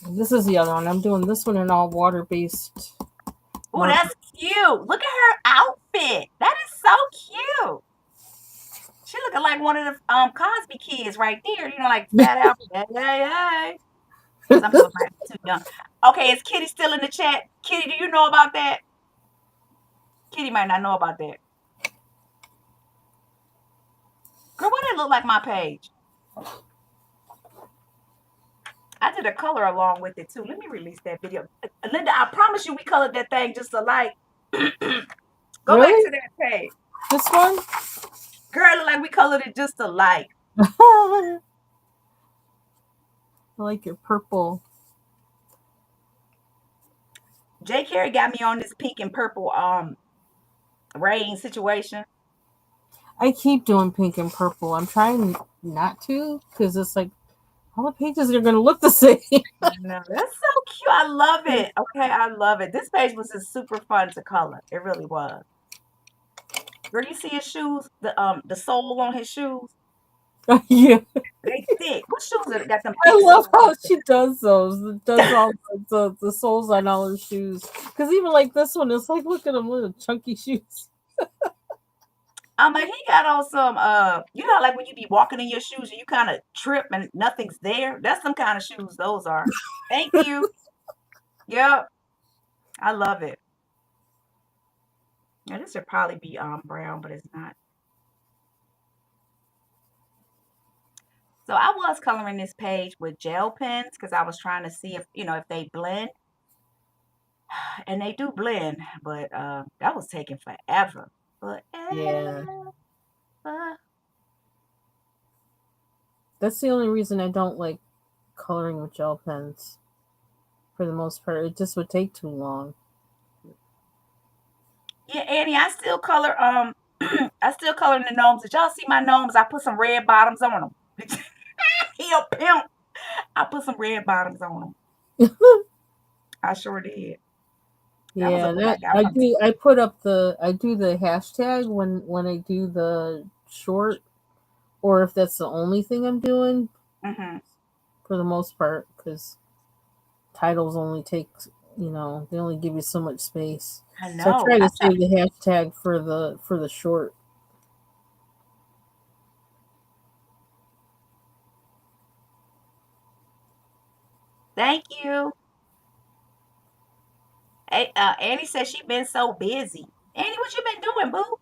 And this is the other one. I'm doing this one in all water based Oh, marker. that's cute. Look at her outfit. That is so cute. She looking like one of the Cosby kids right there. Like fat outfit. Hey, hey, hey. Some people might be too young. Okay, is Kitty still in the chat? Kitty, do you know about that? Kitty might not know about that. Girl, what did it look like my page? I did a color along with it too. Let me release that video. Linda, I promise you we colored that thing just alike. Go back Really? to that page. This one? Girl, look like we colored it just alike. I like your purple. J. Carey got me on this pink and purple rain situation. I keep doing pink and purple. I'm trying not to because it's like all the pages are going to look the same. No, that's so cute. I love it. Okay, I love it. This page was just super fun to color. It really was. Girl, you see his shoes? The sole on his shoes? Yeah. They thick. What shoes are got them I thick love soles how like she does those. It does all the soles on all her shoes. Because even like this one, it's like, look at them little chunky shoes. Like he got on some like when you be walking in your shoes and you kind of trip and nothing's there. That's some kind of shoes those are. Thank you. Yep. I love it. Now this should probably be brown, but it's not. So I was coloring this page with gel pens because I was trying to see if, if they blend. And they do blend, but that was taking forever. Yeah. Forever. That's the only reason I don't like coloring with gel pens. For the most part, it just would take too long. Yeah, Annie, I still color I still color the gnomes. Did y'all see my gnomes? I put some red bottoms on them. He a pimp. I put some red bottoms on them. I sure did. That was a Yeah, book I that got I from. do. I do the hashtag when I do the short, or if that's the only thing I'm doing Hmm. for the most part, because titles only take they only give you so much space. I So I know. try I to try. save the hashtag for the short. Thank you. Annie said she been so busy. Annie, what you been doing, boo?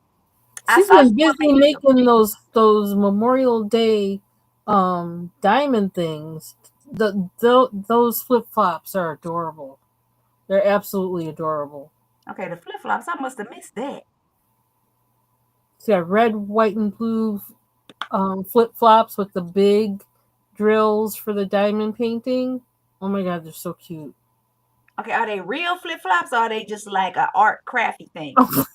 I She's saw you been were busy making some making things. those Memorial Day diamond things. Those flip flops are adorable. They're absolutely adorable. Okay, the flip flops. I must have missed that. It's got red, white, and blue flip flops with the big drills for the diamond painting. Oh my god, they're so cute. Okay, are they real flip flops or are they just like a art crafty thing? Oh,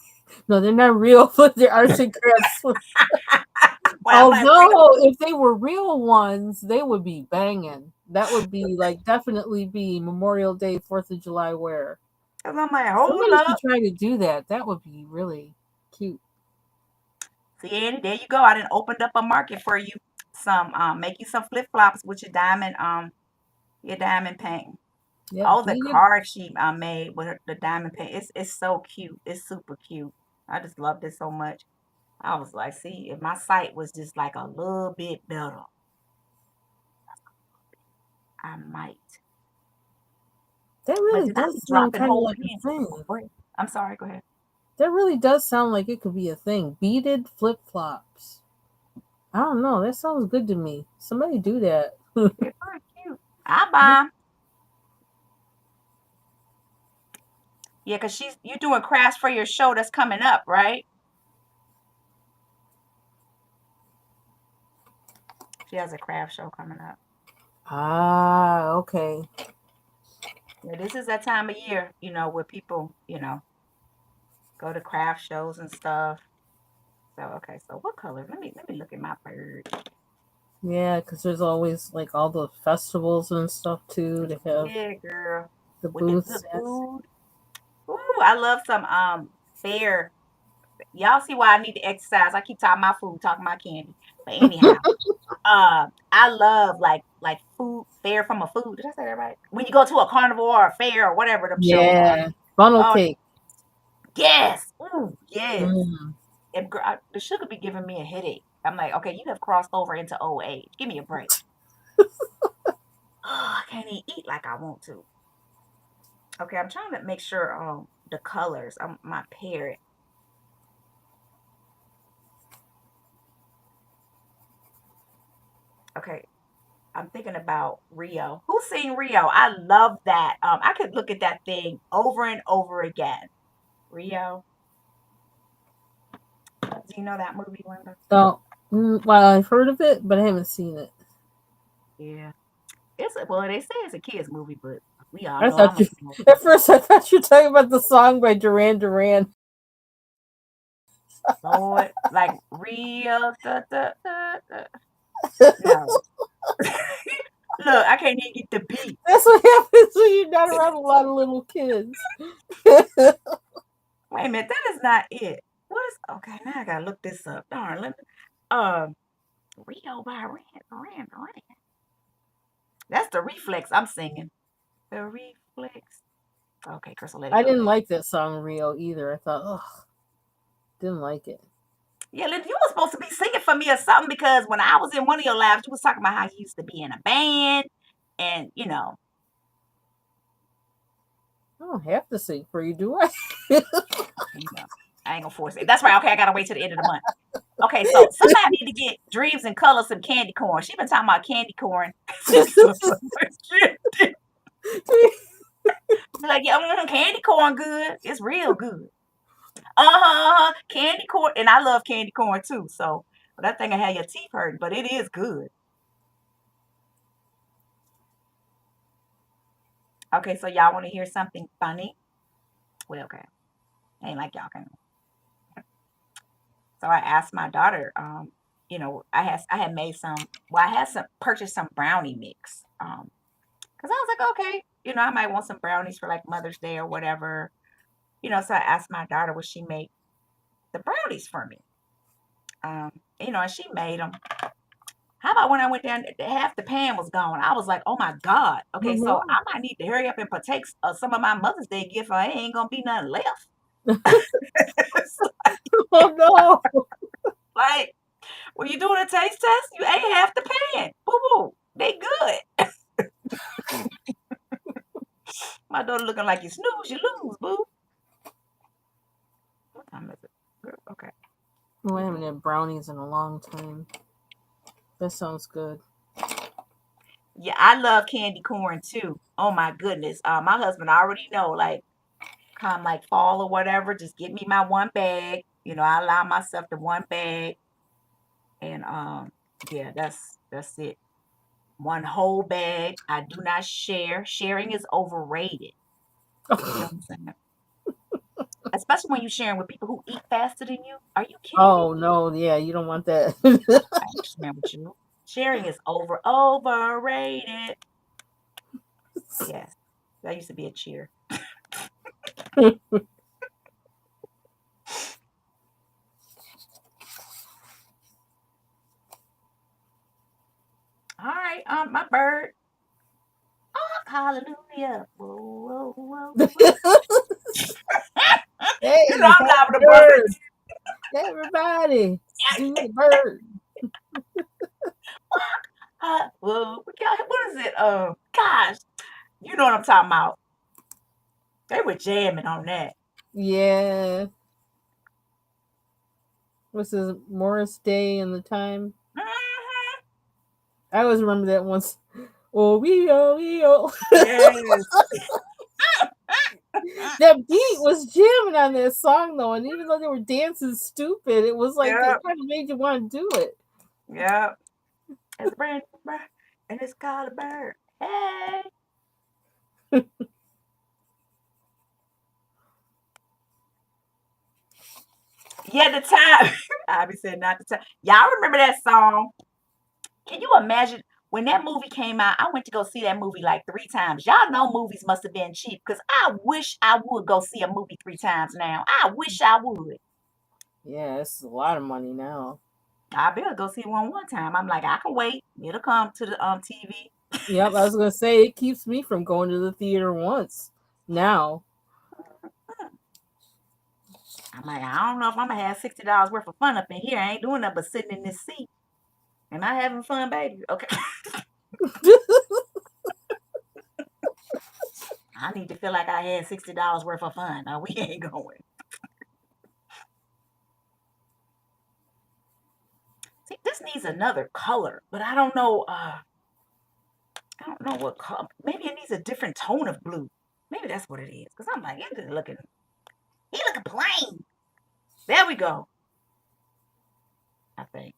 no, they're not real, but they're arts and crafts. Well, I'm like real. Although, if they were real ones, they would be banging. That would be like definitely be Memorial Day, 4th of July wear. Cause I'm like, hold Somebody should up. try to do that. That would be really cute. See, Annie, there you go. I done opened up a market for you. Some make you some flip flops with your diamond paint. Yep, Oh, the beaded. card she made with the diamond paint. It's so cute. It's super cute. I just loved it so much. I was like, see, if my site was just like a little bit better, I might. That But really then I does be sound dropping kind of whole like a pins. thing. Go ahead. I'm sorry. Go ahead. That really does sound like it could be a thing. Beaded flip flops. I don't know. That sounds good to me. Somebody do that. They're pretty cute. I buy 'em. Yeah, cause you doing crafts for your show that's coming up, right? She has a craft show coming up. Ah, okay. Yeah, this is that time of year, where people, go to craft shows and stuff. So okay, so what color? Let me look at my bird. Yeah, because there's always like all the festivals and stuff too. They have Yeah, girl. the With the good booths. food. Ooh, I love some fair. Y'all see why I need to exercise. I keep talking my food, talking my candy. But anyhow, I love like food fair from a food. Did I say that right? When you go to a carnival or a fair or whatever them shows are. Yeah, funnel Oh cake. yes. Ooh, yes. Mm. And the sugar be giving me a headache. I'm like, okay, you have crossed over into old age. Give me a break. Oh, I can't even eat like I want to. Okay, I'm trying to make sure the colors. My parrot. Okay, I'm thinking about Rio. Who's seen Rio? I love that. I could look at that thing over and over again. Rio. Do you know that movie, Linda? So, well, I've heard of it, but I haven't seen it. Yeah. Well, they say it's a kids movie, but we all I know thought I'm a you grown at first. I thought you were talking about the song by Duran Duran. Lord, like Rio. No. Look, I can't even get the beat. That's what happens when you're not around a lot of little kids. Wait a minute, that is not it. What is okay? Now I gotta look this up. Darn, um, Rio by Rand. That's the reflex I'm singing. The reflex. Okay, Crystal, let it I go, didn't baby. like that song Rio either. I thought, oh, didn't like it. Yeah, Linda, you were supposed to be singing for me or something because when I was in one of your lives, you was talking about how you used to be in a band, and I don't have to sing for you, do I? okay, I ain't gonna force it. That's right. Okay, I gotta wait till the end of the month. Okay, so somebody need to get Dreams and Color some candy corn. She been talking about candy corn since the first year. Be like, yeah, candy corn good. It's real good. Candy corn, and I love candy corn too. So, but that thing will have your teeth hurting, but it is good. Okay, so y'all want to hear something funny? Well, okay, ain't like y'all can. So I asked my daughter, I had made some. Well, I had some purchased some brownie mix. Because I was like, okay, I might want some brownies for like Mother's Day or whatever. So I asked my daughter, would she make the brownies for me? Um, and she made them. How about when I went down, half the pan was gone. I was like, oh my God. Okay, so Mhm. I might need to hurry up and partake some of my Mother's Day gift, or it ain't gonna be nothing left. It's Oh no. like when you doing a taste test, you ate half the pan. Boo boo, they good. My daughter looking like you snooze, you lose, boo. What time is it? Girl, okay. I haven't had brownies in a long time. That sounds good. Yeah, I love candy corn too. Oh my goodness. My husband already know, like, come like fall or whatever, just give me my one bag. I allow myself the one bag, and yeah, that's it. One whole bag. I do not share. Sharing is overrated. You know what I'm saying? Especially when you're sharing with people who eat faster than you. Are you kidding me? Oh no, yeah, you don't want that. I ain't sharing with you. Sharing is overrated. Yes, that used to be a cheer. All right, my bird. Oh, hallelujah. Whoa, whoa, whoa, whoa. Hey, I'm liable happy to bust it. bird! Everybody, do the bird. Whoa, what is it? Gosh, you know what I'm talking about. They were jamming on that. Yeah. What's this Morris Day and the time? Mhm. I always remember that once. Oh. Yes. That beat was jamming on that song though, and even though they were dancing stupid, it was like it Yep. kind of made you want to do it. Yep. It's a brand new bird, and it's called a bird. Hey. Yeah, the time. I be saying not the time. Y'all remember that song? Can you imagine when that movie came out? I went to go see that movie like 3 times. Y'all know movies must have been cheap because I wish I would go see a movie 3 times now. I wish I would. Yeah, it's a lot of money now. I better go see one time. I'm like, I can wait. It'll come to the TV. Yep, I was gonna say it keeps me from going to the theater once now. I'm like, I don't know if I'm gonna have $60 worth of fun up in here. I ain't doing nothing but sitting in this seat. Am I having fun, baby? Okay. I need to feel like I had $60 worth of fun. No, we ain't going. See, this needs another color, but I don't know. I don't know what color. Maybe it needs a different tone of blue. Maybe that's what it is. Cause I'm like, he looking plain. There we go. I think.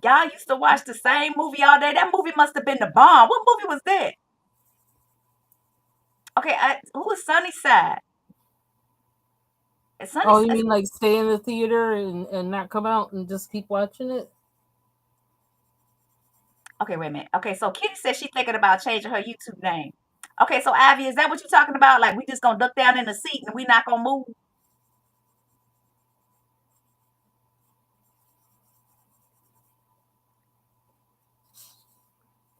Y'all used to watch the same movie all day. That movie must have been the bomb. What movie was that? Okay, who was Sunnyside? Is Sunny? Oh, you mean like stay in the theater and not come out and just keep watching it? Okay, wait a minute. Okay, so Kitty says she's thinking about changing her YouTube name. Okay, so Ivy, is that what you're talking about? Like we just gonna duck down in the seat and we not gonna move?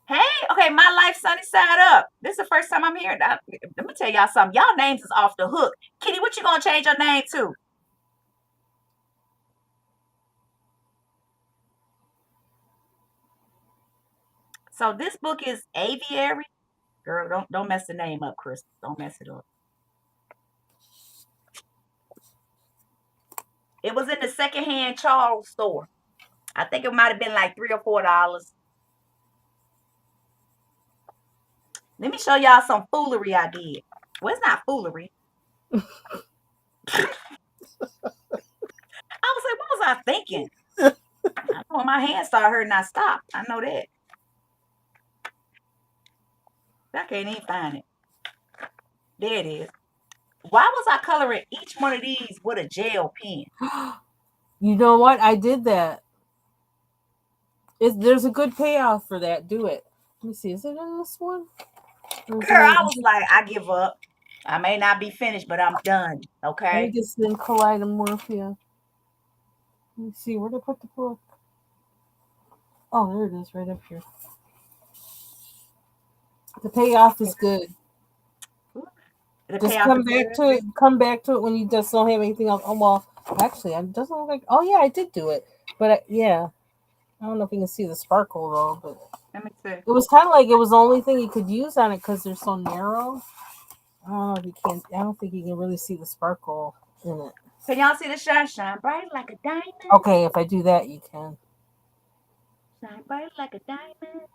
Hey, okay, my life sunny side up. This is the first time I'm hearing that. Let me tell y'all something. Y'all names is off the hook. Kitty, what you gonna change your name to? So this book is Aviary. Girl, don't mess the name up, Chris. Don't mess it up. It was in the secondhand Charles store. I think it might have been like $3 or $4. Let me show y'all some foolery I did. Well, it's not foolery. I was like, what was I thinking? I know when my hands started hurting, I stopped. I know that. I can't even find it. There it is. Why was I coloring each one of these with a gel pen? You know what? I did that. There's a good payoff for that. Do it. Let me see. Is it in this one? Girl, I was like, I give up. I may not be finished, but I'm done. I Okay. think it's in Kaleidomorphia. Let me see. Where did I put the book? Oh, there it is, right up here. The payoff is good. The Just payoff is good. come back to it when you just don't have anything else. Oh well, actually, it doesn't look like. Oh yeah, I did do it, but yeah, I don't know if you can see the sparkle though. But Let me see. it was kind of like it was the only thing you could use on it because they're so narrow. I don't know if you can. I don't think you can really see the sparkle in it. Can y'all see the shine bright like a diamond? Okay, if I do that, you can. Shine bright like a diamond.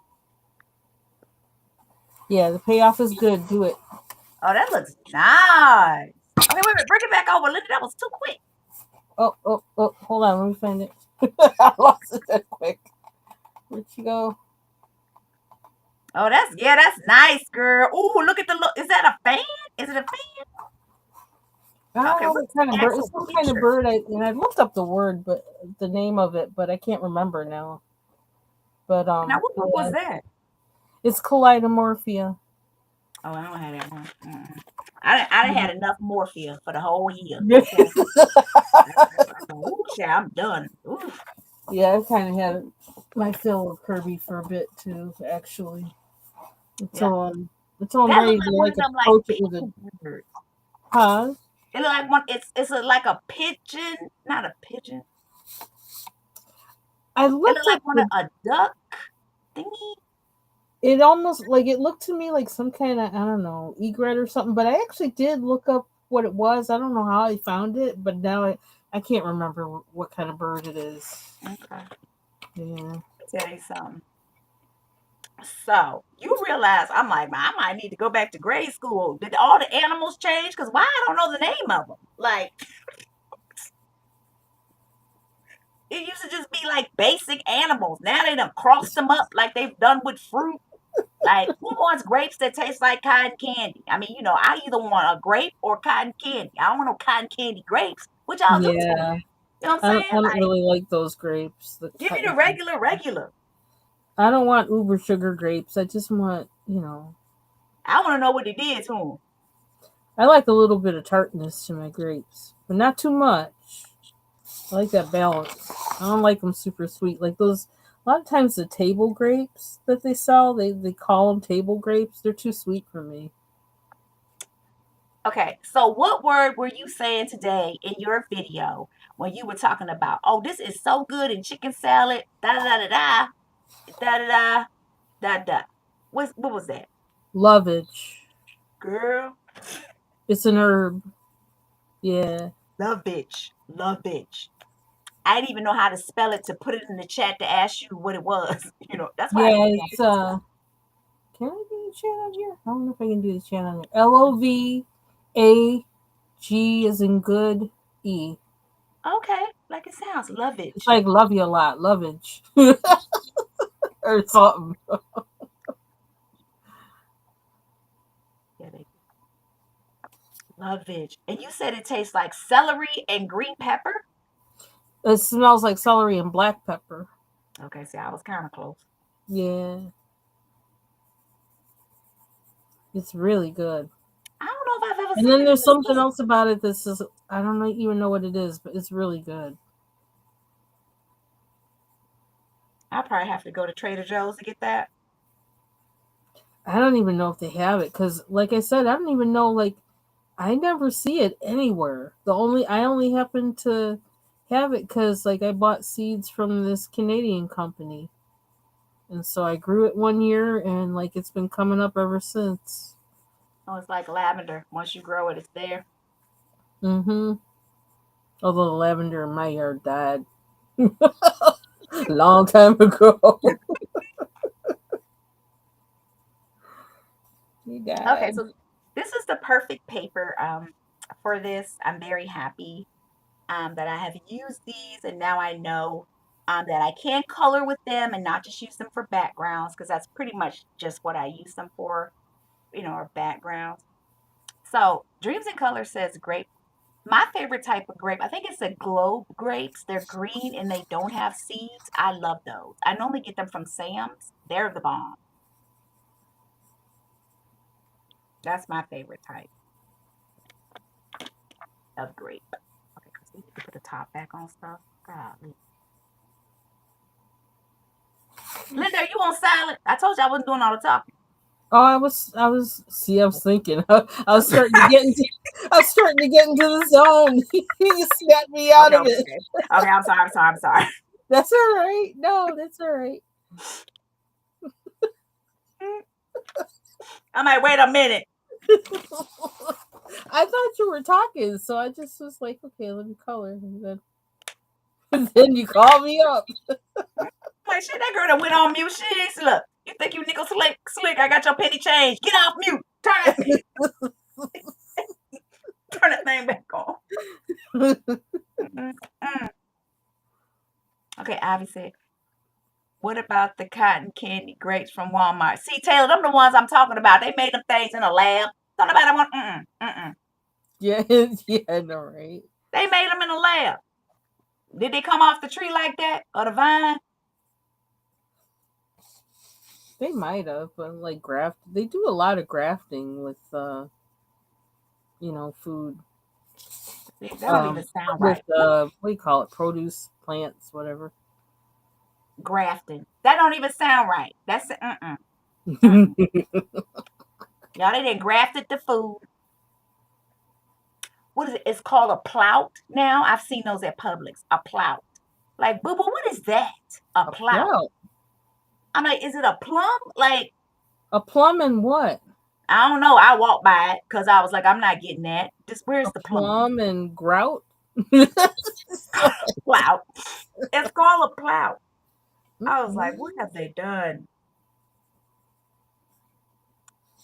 Yeah, the payoff is good. Do it. Oh, that looks nice. Okay, wait, bring it back over. Linda, that was too quick. Oh! Hold on, let me find it. I lost it that quick. Where'd she go? Oh, that's nice, girl. Ooh, look at the look. Is that a fan? Is it a fan? I don't Okay, know what's what kind the of bird. It's actual some kind of picture? bird. I looked up the word, but the name of it, but I can't remember now. But Now, what book was yeah, that? it's Kaleidomorphia. Oh, I don't have that one. I done had enough morphia for the whole year. Yeah, Okay. Ooh, child, I'm done. Ooh. yeah, I've kind of had my fill of Kirby for a bit too, actually. Yeah. Until I'm That looked ready to like one like of them like approach it with a pigeon birds. huh. It looked like one. It's like a pigeon, not a pigeon. I It looked looked like at one of the. a duck thingy. It almost like it looked to me like some kind of I don't know egret or something. But I actually did look up what it was. I don't know how I found it, but now I can't remember what kind of bird it is. Okay. Yeah. Tell you something. So you realize I'm like, I might need to go back to grade school. Did all the animals change? Because why I don't know the name of them. Like it used to just be like basic animals. Now they done crossed them up like they've done with fruit. Like who wants grapes that taste like cotton candy? I mean, I either want a grape or cotton candy. I don't want no cotton candy grapes. What y'all do to me? Yeah. You know what I'm I saying? don't Like, really like those grapes. give me the regular. I don't want uber sugar grapes. I just want. I want to know what they did to them. I like a little bit of tartness to my grapes, but not too much. I like that balance. I don't like them super sweet. Like those, a lot of times the table grapes that they sell, they call them table grapes. They're too sweet for me. Okay, so what word were you saying today in your video when you were talking about, oh, this is so good in chicken salad, da da da da da da da da da. What was that? Lovage. Girl, It's an herb. Yeah. love bitch, love bitch. I didn't even know how to spell it to put it in the chat to ask you what it was. That's why I Yeah, don't be on it's TikTok. can I do the chat on here? I don't know if I can do the chat on here. LOVAG is in good E. Okay, like it sounds, love It's it. like love you a lot, lovage. Or something. Yeah, love it. And you said it tastes like celery and green pepper. It smells like celery and black pepper. Okay, see, I was kind of close. Yeah. It's really good. I don't know if I've ever And seen then it in there's the something store. else about it that's just I don't even know what it is, but it's really good. I probably have to go to Trader Joe's to get that. I don't even know if they have it because, like I said, I don't even know. Like I never see it anywhere. I only happen to have it because like I bought seeds from this Canadian company. And so I grew it one year, and like it's been coming up ever since. Oh, it's like lavender. Once you grow it, it's there. Mm-hmm. Although the lavender in my yard died long time ago. He Okay, died. so this is the perfect paper for this. I'm very happy that I have used these, and now I know that I can color with them and not just use them for backgrounds, because that's pretty much just what I use them for, are backgrounds. So Dreams in Color says grape. My favorite type of grape, I think it's the globe grapes. They're green and they don't have seeds. I love those. I normally get them from Sam's. They're the bomb. That's my favorite type of grape. Okay, because we need to put the top back on stuff. God, Linda, are you on silent? I told you I wasn't doing all the talking. Oh, See, I was thinking. I was starting to get into. I was starting to get into the zone. You snapped me out Okay, of okay, it. okay. Okay, I'm sorry, I'm sorry, I'm sorry. That's all right. No, that's all right. I'm like, wait a minute. I thought you were talking, so I just was like, okay, let me color, and then, and then you call me up. I'm like, shit, that girl that went on mute. She ain't look. You think you nickel slick? I got your penny change. Get off mute. Turn that thing back on. Mm-mm. Okay, Ivy said, what about the cotton candy grapes from Walmart? See, Taylor, them the ones I'm talking about. They made them things in a lab. Don't nobody want. Mm-mm. Yeah, yeah, I know, right? They made them in a lab. Did they come off the tree like that or the vine? They might have, but like graft. They do a lot of grafting with, food. They don't even sound With right. what do you call it? Produce plants, whatever. Grafting. That don't even sound right. That's mm-mm. Y'all, they didn't grafted the food. What is it? It's called a plout now. I've seen those at Publix. A plout. Like, boo boo, what is that? A A plout. plout. I'm like, is it a plum? Like, A plum and what? I don't know. I walked by it because I was like, I'm not getting that. Just where's A the plum? plum and grout. Plout. It's called a plout. I was like, what Mm-mm. have they done?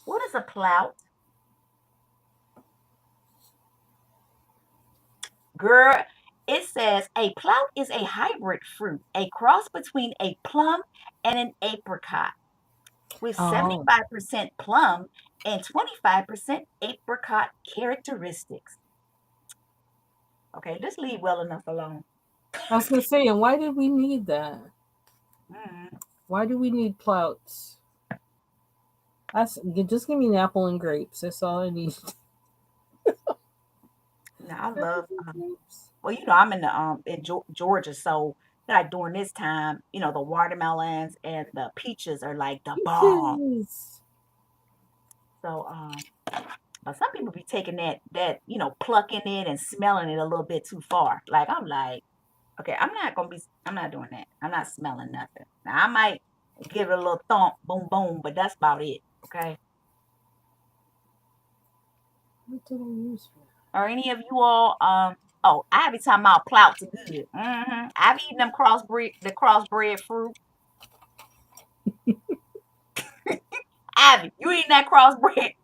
What is a plout? Girl, it says a plout is a hybrid fruit, a cross between a plum and an apricot, with Oh, 75% plum and 25% apricot characteristics. Okay, just leave well enough alone. I was gonna say, and why did we need that? Mm. Why do we need plouts? Just give me an apple and grapes. That's all I need. Now I love Apples and grapes. well, I'm in the Georgia, so like during this time, the watermelons and the peaches are like the bomb. Peaches. So but some people be taking that plucking it and smelling it a little bit too far. Like I'm like, okay, I'm not doing that. I'm not smelling nothing. Now I might give it a little thump, boom, boom, but that's about it. Okay. What did I use for Or any of you all, oh, I be talking about plouts are good. I've eaten them crossbred fruit. Ivy, you eating that crossbred?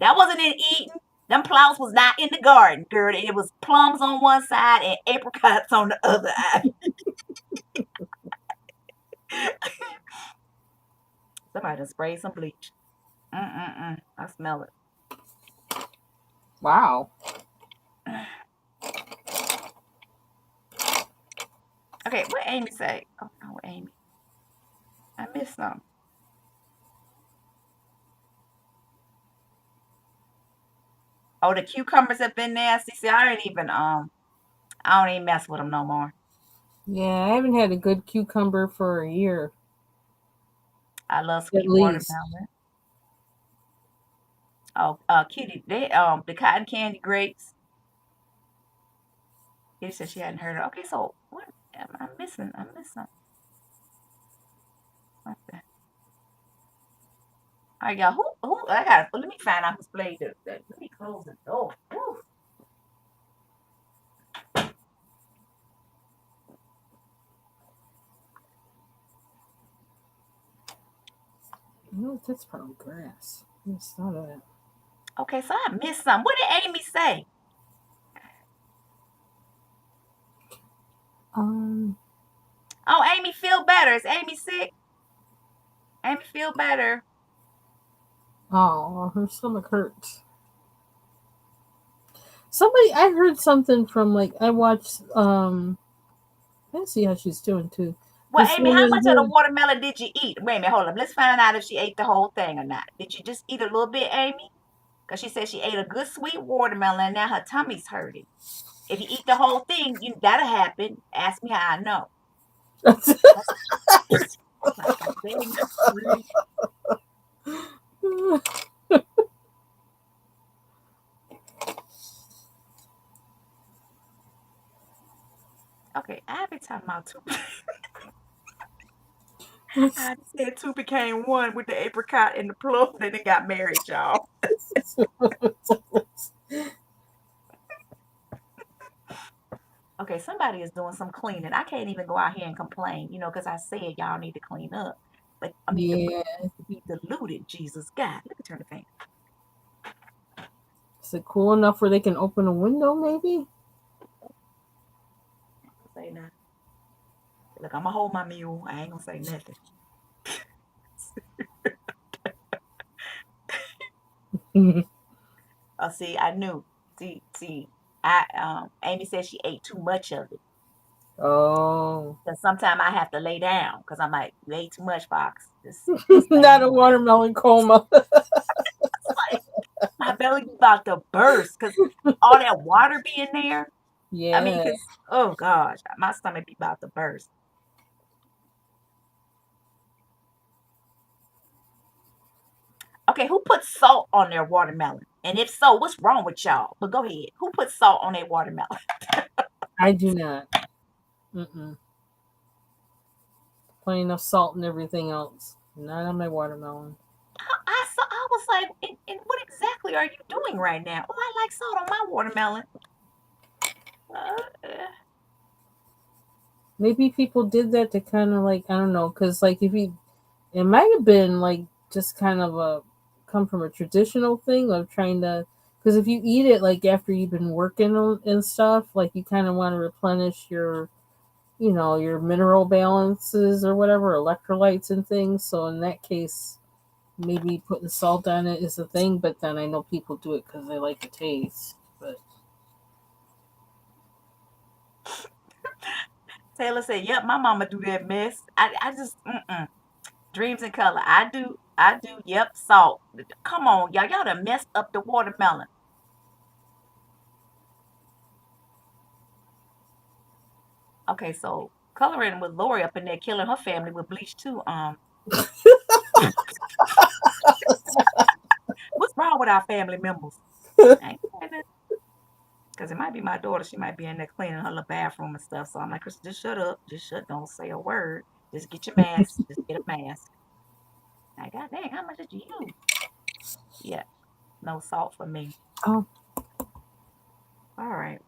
That wasn't in Eden. Them plouts was not in the garden, girl. It was plums on one side and apricots on the other. Ivy. Somebody done sprayed some bleach. I smell it. Wow. Okay, what Amy say? Oh no, Amy. I missed some. Oh, the cucumbers have been nasty. See, I don't even mess with them no more. Yeah, I haven't had a good cucumber for a year, I love at sweet least. watermelon. Oh, Kitty, the cotton candy grapes. Kitty said she hadn't heard of. Okay, so what am I missing? I'm missing. Okay. All right, y'all. Who? I got. Let me find out who's played the. Let me close the door. Woo. No, that's probably grass. It's not that. Okay, so I missed something. What did Amy say? Um. Oh, Amy feel better. Is Amy sick? Amy feel better. Oh, her stomach hurts. Somebody, I heard something from like I watched. Let's see how she's doing too. Well, This Amy, how woman much of the here. watermelon did you eat? Wait a minute, hold up. Let's find out if she ate the whole thing or not. Did you just eat a little bit, Amy? Because she said she ate a good sweet watermelon and now her tummy's hurting. If you eat the whole thing, that'll happen. Ask me how I know. That's, that's like a baby. Okay, I be talking about two. I said two became one with the apricot and the plum. Then they got married, y'all. Okay, somebody is doing some cleaning. I can't even go out here and complain, because I said y'all need to clean up. But I mean, the food Yeah. needs to be diluted. Jesus God, let me turn the fan. Is it cool enough where they can open a window? Maybe. Say nothing. Look, I'm gonna hold my mule. I ain't gonna say nothing. Oh, see, I knew. See, Amy said she ate too much of it. Oh. Cause sometimes I have to lay down because I'm like, you ate too much, Fox. Just lay Not a down. watermelon coma. It's like my belly be about to burst because all that water be in there. I mean, Yeah. because oh gosh, my stomach be about to burst. Okay, who put salt on their watermelon? And if so, what's wrong with y'all? But go ahead. Who put salt on their watermelon? I do not. Mm-mm. Plenty enough salt and everything else. Not on my watermelon. I was like, and what exactly are you doing right now? Oh, I like salt on my watermelon. Uh, Maybe people did that to kind of like I don't know, because like if you, it might have been like just kind of a come from a traditional thing of trying to, because if you eat it like after you've been working and stuff, like you kind of want to replenish your your mineral balances or whatever, electrolytes and things. So in that case, maybe putting salt on it is a thing. But then I know people do it because they like the taste. But Taylor said, "Yep, my mama do that mess. I just dreams in color. I do. Yep, salt. Come on, y'all done messed up the watermelon. Okay, so coloring with Lori up in there killing her family with bleach too. What's wrong with our family members? I ain't saying that because it might be my daughter. She might be in there cleaning her little bathroom and stuff. So I'm like, Kristen, just shut up. Just shut. Don't say a word. Just get your mask. Just get a mask. Like, God dang, how much did you use? Yeah, no salt for me. oh, All right.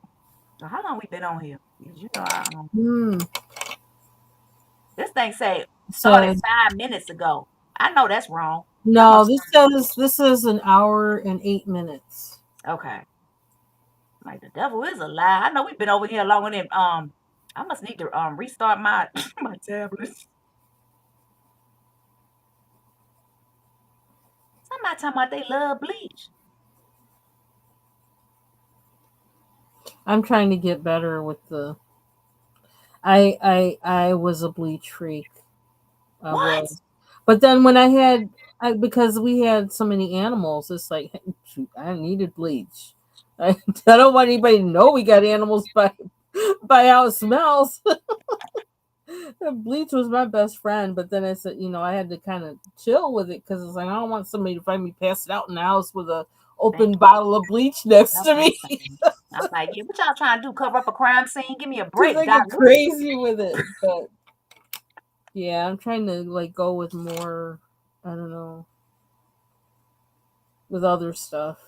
So how long we been on here? You know, hmm. this thing say started So 5 minutes ago. I know that's wrong. I'm no, gonna this is an hour and 8 minutes. okay. Like the devil is a lie. I know we've been over here longer than I must need to restart my my tablet. Somebody talking about they love bleach. I'm trying to get better with the. I was a bleach freak. I What? was, but then when because we had so many animals, it's like shoot, I needed bleach. I don't want anybody to know we got animals by how it smells. Bleach was my best friend, but then I said, I had to kind of chill with it because it's like I don't want somebody to find me passed out in the house with a Thank open you. bottle of bleach next That's to what I'm me saying. I'm like, yeah, what y'all trying to do? Cover up a crime scene? Give me a because break, I God. get crazy with it. But Yeah, I'm trying to like go with more. I don't know, with other stuff.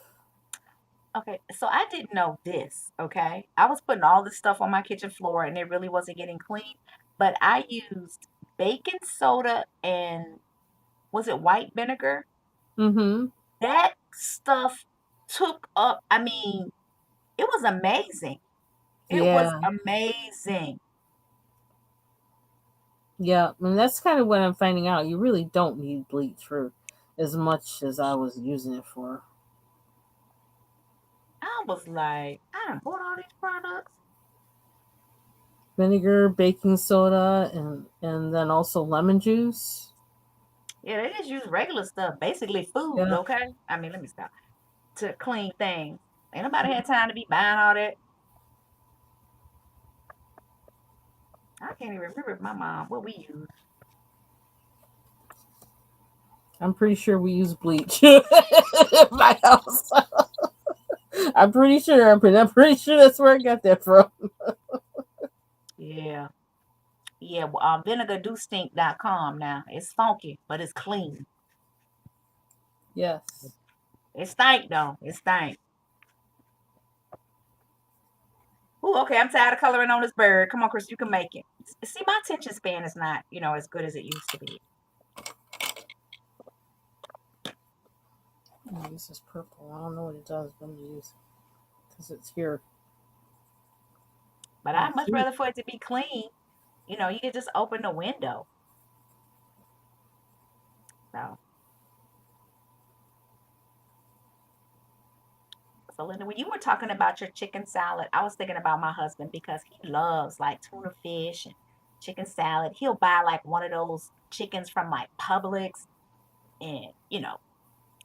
Okay, so I didn't know this, okay? I was putting all this stuff on my kitchen floor and it really wasn't getting clean, but I used baking soda and was it white vinegar? Mm-hmm. That stuff took up, I mean, it was amazing. It was Yeah, amazing. yeah, and that's kind of what I'm finding out. You really don't need bleach for as much as I was using it for. I was like, I done bought all these products. Vinegar, baking soda, and then also lemon juice. Yeah, they just use regular stuff, basically food, Yeah. okay? I mean, let me stop. To clean things. Ain't nobody had time to be buying all that. I can't even remember if my mom what we used. I'm pretty sure we use bleach in my house. I'm pretty sure that's where I got that from. Yeah. Yeah, well, vinegardostink.com now. It's funky, but it's clean. Yes. It stank though. It stank. Ooh, okay. I'm tired of coloring on this bird. Come on, Chris, you can make it. See, my attention span is not, as good as it used to be. Oh, this is purple. I don't know what it does, but I'm gonna use it because it's here. But Oh, I'd much shoot. rather for it to be clean. You could just open the window. So, so Linda, when you were talking about your chicken salad, I was thinking about my husband because he loves like tuna fish and chicken salad. He'll buy like one of those chickens from like Publix and,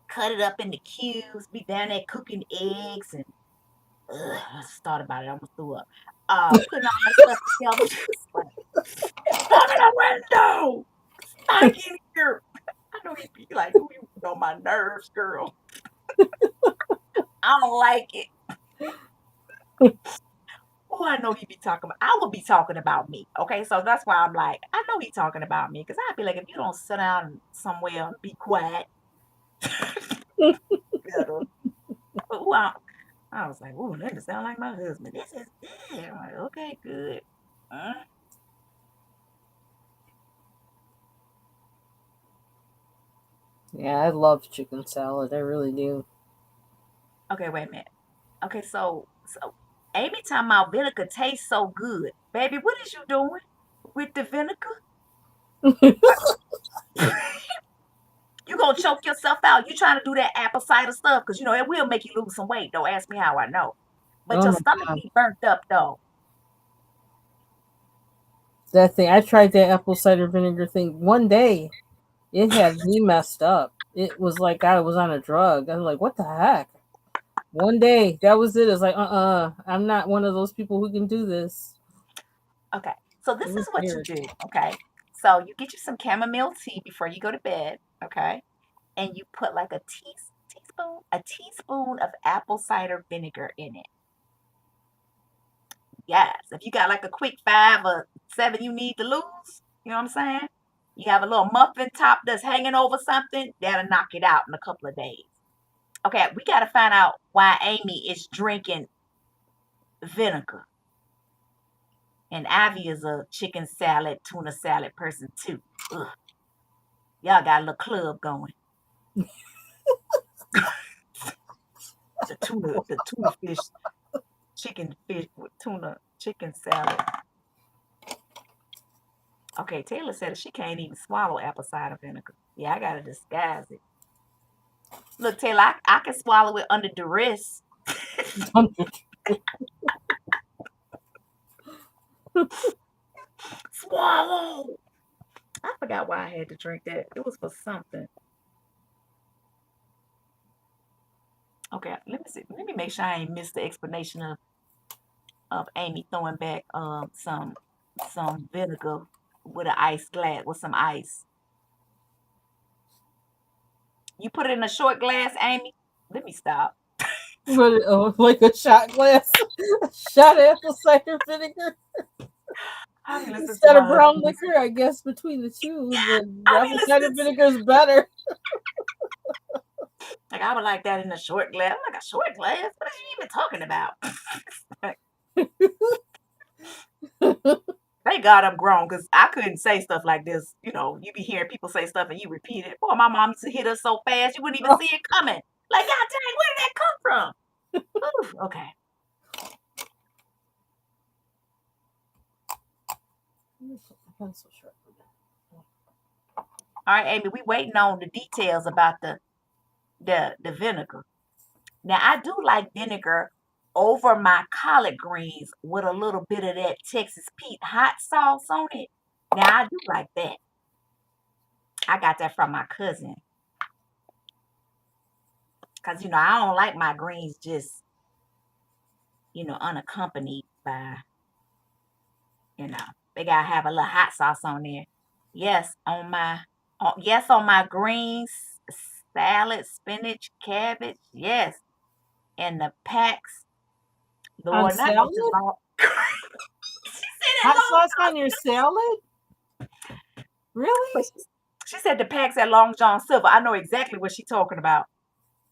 cut it up into cubes, be down there cooking eggs and I just thought about it, I almost threw up. Putting all that stuff together, just like, open the window! Stank in here! I know he'd be like, "Ooh, you get on my nerves, girl. I don't like it." Oh, I know he'd be talking about, I would be talking about me. Okay, so that's why I'm like, I know he's talking about me. Cause I'd be like, if you don't sit down somewhere and be quiet, better. But ooh, I was like, ooh, that sound like my husband. This is good. I'm like, okay, good. Uh, Yeah, I love chicken salad. I really do. okay, wait a minute. Okay, so Amy talking about vinegar tastes so good. Baby, what is you doing with the vinegar? You gonna choke yourself out. You trying to do that apple cider stuff, because it will make you lose some weight. Don't ask me how I know. But Oh your my stomach god, be burnt up though. that thing! I tried that apple cider vinegar thing one day. It had me messed up. It was like I was on a drug. I was like, what the heck? One day, that was it. It's like, I'm not one of those people who can do this. Okay. So It this was is what you weird. do, okay? So you get you some chamomile tea before you go to bed, okay? And you put like a teaspoon of apple cider vinegar in it. Yes. If you got like a quick 5 or 7 you need to lose, you know what I'm saying? You have a little muffin top that's hanging over something, that'll knock it out in a couple of days. Okay, we got to find out why Amy is drinking vinegar. And Ivy is a chicken salad, tuna salad person too. Ugh, y'all got a little club going. The tuna fish, chicken fish with tuna chicken salad. Okay, Taylor said she can't even swallow apple cider vinegar. Yeah, I gotta disguise it. Look, Taylor, I can swallow it under duress. Swallow. I forgot why I had to drink that. It was for something. Okay, let me see. Let me make sure I ain't missed the explanation of Amy throwing back some vinegar with an ice glass with some ice. You put it in a short glass, Amy. Let me stop. But like a shot glass, shot apple cider vinegar. I be listening to Instead my of husband. brown liquor, I guess between the two, Yeah, the I be apple cider listening to vinegar is better. like I would like that in a short glass. I'm like a short glass? What are you even talking about? Thank God I'm grown because I couldn't say stuff like this. You know, you be hearing people say stuff and you repeat it. Boy, my mom used to hit us so fast you wouldn't even see it coming. Like, God dang, where did that come from? Ooh, okay. Pencil sharpener. All right, Amy, we waiting on the details about the vinegar. Now I do like vinegar over my collard greens with a little bit of that Texas Pete hot sauce on it. Now I do like that. I got that from my cousin. Cause I don't like my greens just, unaccompanied by, you know, they gotta have a little hot sauce on there. Yes, on my greens, salad, spinach, cabbage, yes. And the packs, On Lord, not no just salad? long. She said that Hot long sauce on John your salad? But Really? she said the packs at Long John Silver. I know exactly what she's talking about.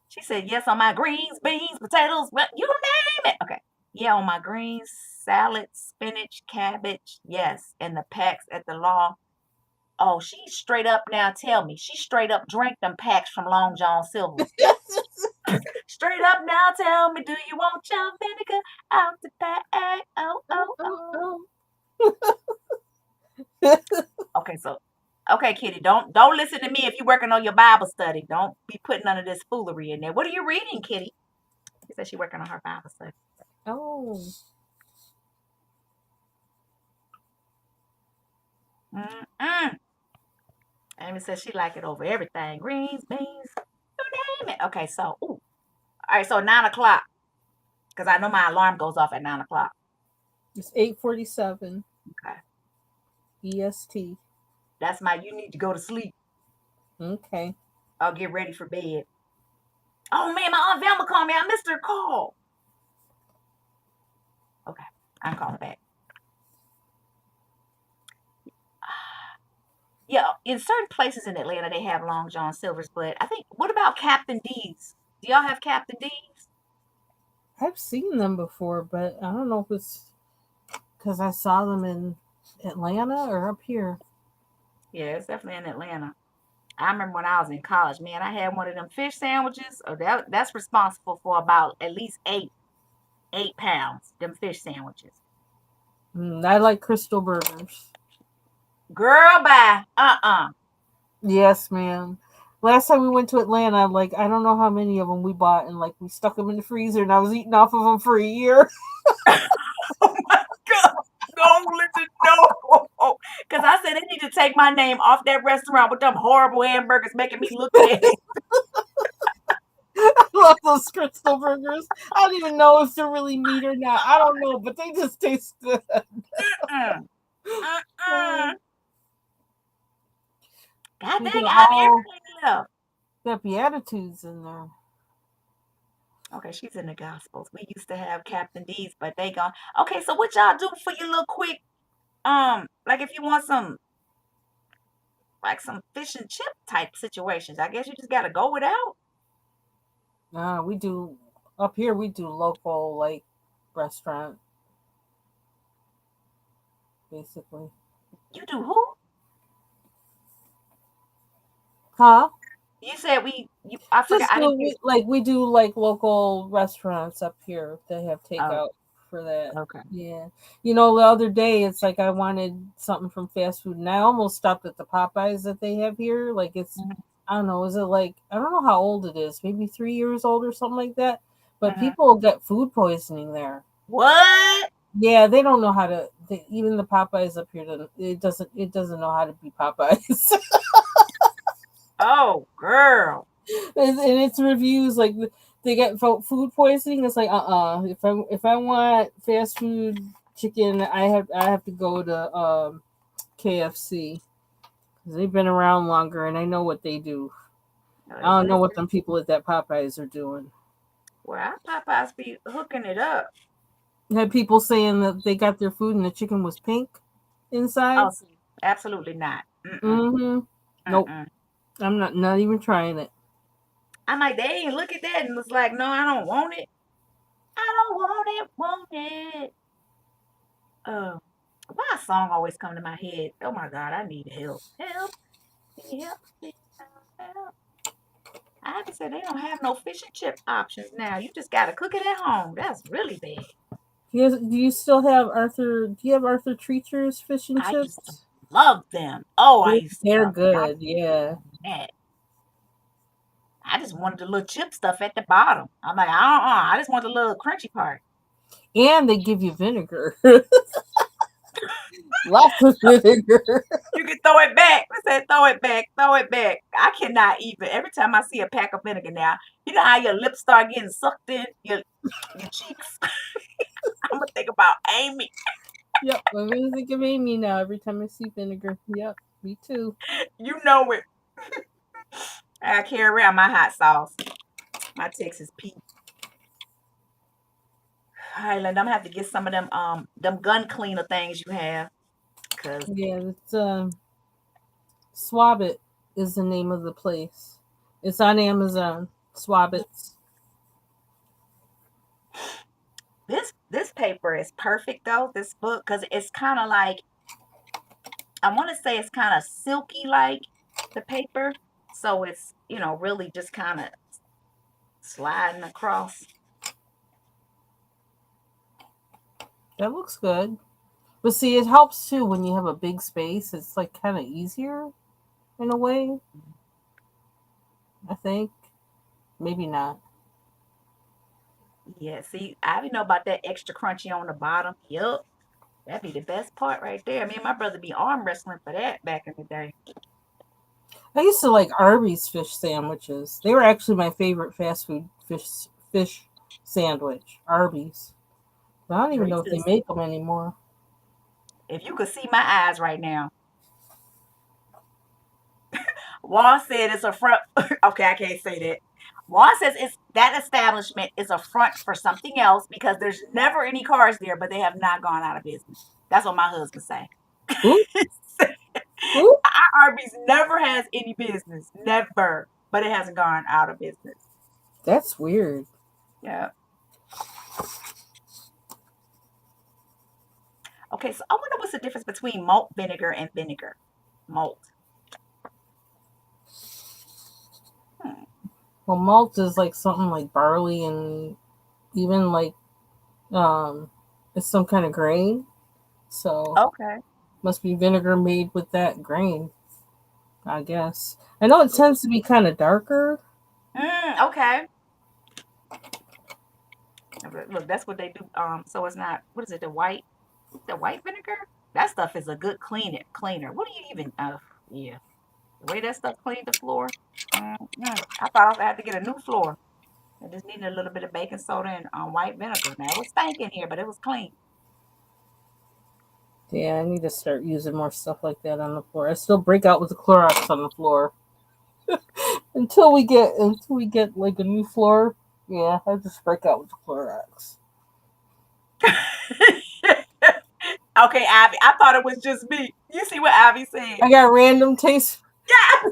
She said, yes, on my greens, beans, potatoes, you name it. Okay. Yeah, on my greens, salad, spinach, cabbage. Yes. And the packs at the Long. Oh, she straight up now tell me. She straight up drank them packs from Long John Silver's. Straight up now tell me, do you want your vinegar out the pack? Oh, oh, oh. Okay, so okay, Kitty, don't listen to me if you're working on your Bible study. Don't be putting none of this foolery in there. What are you reading, Kitty? She said she's working on her Bible study. Oh. Mm-mm. Amy says she like it over everything. Greens, beans, you name it. Okay, so all right, so 9 o'clock. Because I know my alarm goes off at 9 o'clock. It's 8:47 Okay. EST. That's my you need to go to sleep. Okay. I'll get ready for bed. Oh man, my Aunt Velma called me. I missed her call. Okay, I'm calling back. Yeah, in certain places in Atlanta they have Long John Silver's, but I think what about Captain D's? Do y'all have Captain D's? I've seen them before, but I don't know if it's because I saw them in Atlanta or up here. Yeah, it's definitely in Atlanta. I remember when I was in college, man, I had one of them fish sandwiches. Oh, that's responsible for about at least 8 pounds. Them fish sandwiches. I like Crystal Burgers. Girl, bye. Yes, ma'am. Last time we went to Atlanta, like I don't know how many of them we bought, and like we stuck them in the freezer, and I was eating off of them for a year. Oh my God. Don't listen, no. Because I said they need to take my name off that restaurant with them horrible hamburgers making me look bad. I love those Crystal Burgers. I don't even know if they're really meat or not. I don't know, but they just taste good. Mm-mm. Mm-mm. God We dang, got Ivy, all everything left. got Beatitudes in there. Okay, she's in the Gospels. We used to have Captain D's, but they gone. Okay, so what y'all do for your little quick, like if you want some, like some fish and chip type situations, I guess you just gotta go without. We do up here. We do local like restaurant basically. You do who? Huh? You said I forgot. Just I do didn't hear. we do like local restaurants up here that have Oh, takeout for that. okay. Yeah. The other day it's like I wanted something from fast food and I almost stopped at the Popeyes that they have here. Like it's Mhm, I don't know, is it like I don't know how old it is, maybe 3 years old or something like that. But mhm. people get food poisoning there. What? Yeah, they don't know how to even the Popeyes up here it doesn't know how to be Popeyes. Oh, girl. And it's reviews like they get food poisoning. It's like if I want fast food chicken, I have to go to KFC because they've been around longer and I know what they do. I don't know what Listen, them people at that Popeyes are doing. well, our Popeyes be hooking it up. I had people saying that they got their food and the chicken was pink. inside. Oh, see, absolutely not. Mm-mm, Mm-hmm. Nope. mm-mm. I'm not even trying it. I'm like, they ain't look at that and was like, no, I don't want it. I don't want it. Uh, why a song always come to my head? Oh my God, I need help. Help me, help me, help. I have to say they don't have no fish and chip options now. You just gotta cook it at home. That's really bad. Do you still have Arthur? Do you have Arthur Treacher's fish and I used to chips? love them. Oh, I used to They're love them. I good. Yeah. that. I just wanted the little chip stuff at the bottom. I'm like, I just want the little crunchy part. And they give you vinegar. Lots of vinegar. You can throw it back. I said, throw it back, throw it back. I cannot even. Every time I see a pack of vinegar now, you know how your lips start getting sucked in, your cheeks. I'm gonna think about Amy. Yep. I'm gonna think of Amy now every time I see vinegar. Yep. Me too. You know it. I carry around my hot sauce, my Texas Pete. Highland, I'm gonna have to get some of them gun cleaner things you have, cause Yeah. It's Swab It is the name of the place. It's on Amazon. Swab It. this paper is perfect though. This book, cause it's kind of like I want to say it's kind of silky like the paper, so it's really just kind of sliding across. That looks good. But see, it helps too when you have a big space. It's like kind of easier in a way. I think maybe not. Yeah, see, I didn't know about that extra crunchy on the bottom. Yup, that'd be the best part right there. Me and my brother be arm wrestling for that back in the day. I used to like Arby's fish sandwiches. They were actually my favorite fast food fish sandwich. Arby's. But I don't Girl, even know if they make them anymore. if you could see my eyes right now. Juan said it's a front. Okay, I can't say that. Juan says it's that establishment is a front for something else because there's never any cars there, but they have not gone out of business. That's what my husband say. Who? Who? Our Arby's never has any business, never, but it hasn't gone out of business. That's weird. Yeah. Okay, so I wonder what's the difference between malt vinegar and vinegar. Malt. Hmm. Well, malt is like something like barley and even like um, it's some kind of grain. So Okay. must be vinegar made with that grain. I guess. I know it tends to be kind of darker. Okay. Look, that's what they do. So it's not. What is it? The white vinegar. That stuff is a good cleaner. Cleaner. What do you even? Yeah. The way that stuff cleaned the floor. I thought I had to get a new floor. I just needed a little bit of baking soda and white vinegar. Now it was stank here, but it was clean. Yeah, I need to start using more stuff like that on the floor. I still break out with the Clorox on the floor until we get like a new floor. Yeah, I just break out with the Clorox. Okay, Abby. I thought it was just me. You see what Abby said? I got random taste. Yeah.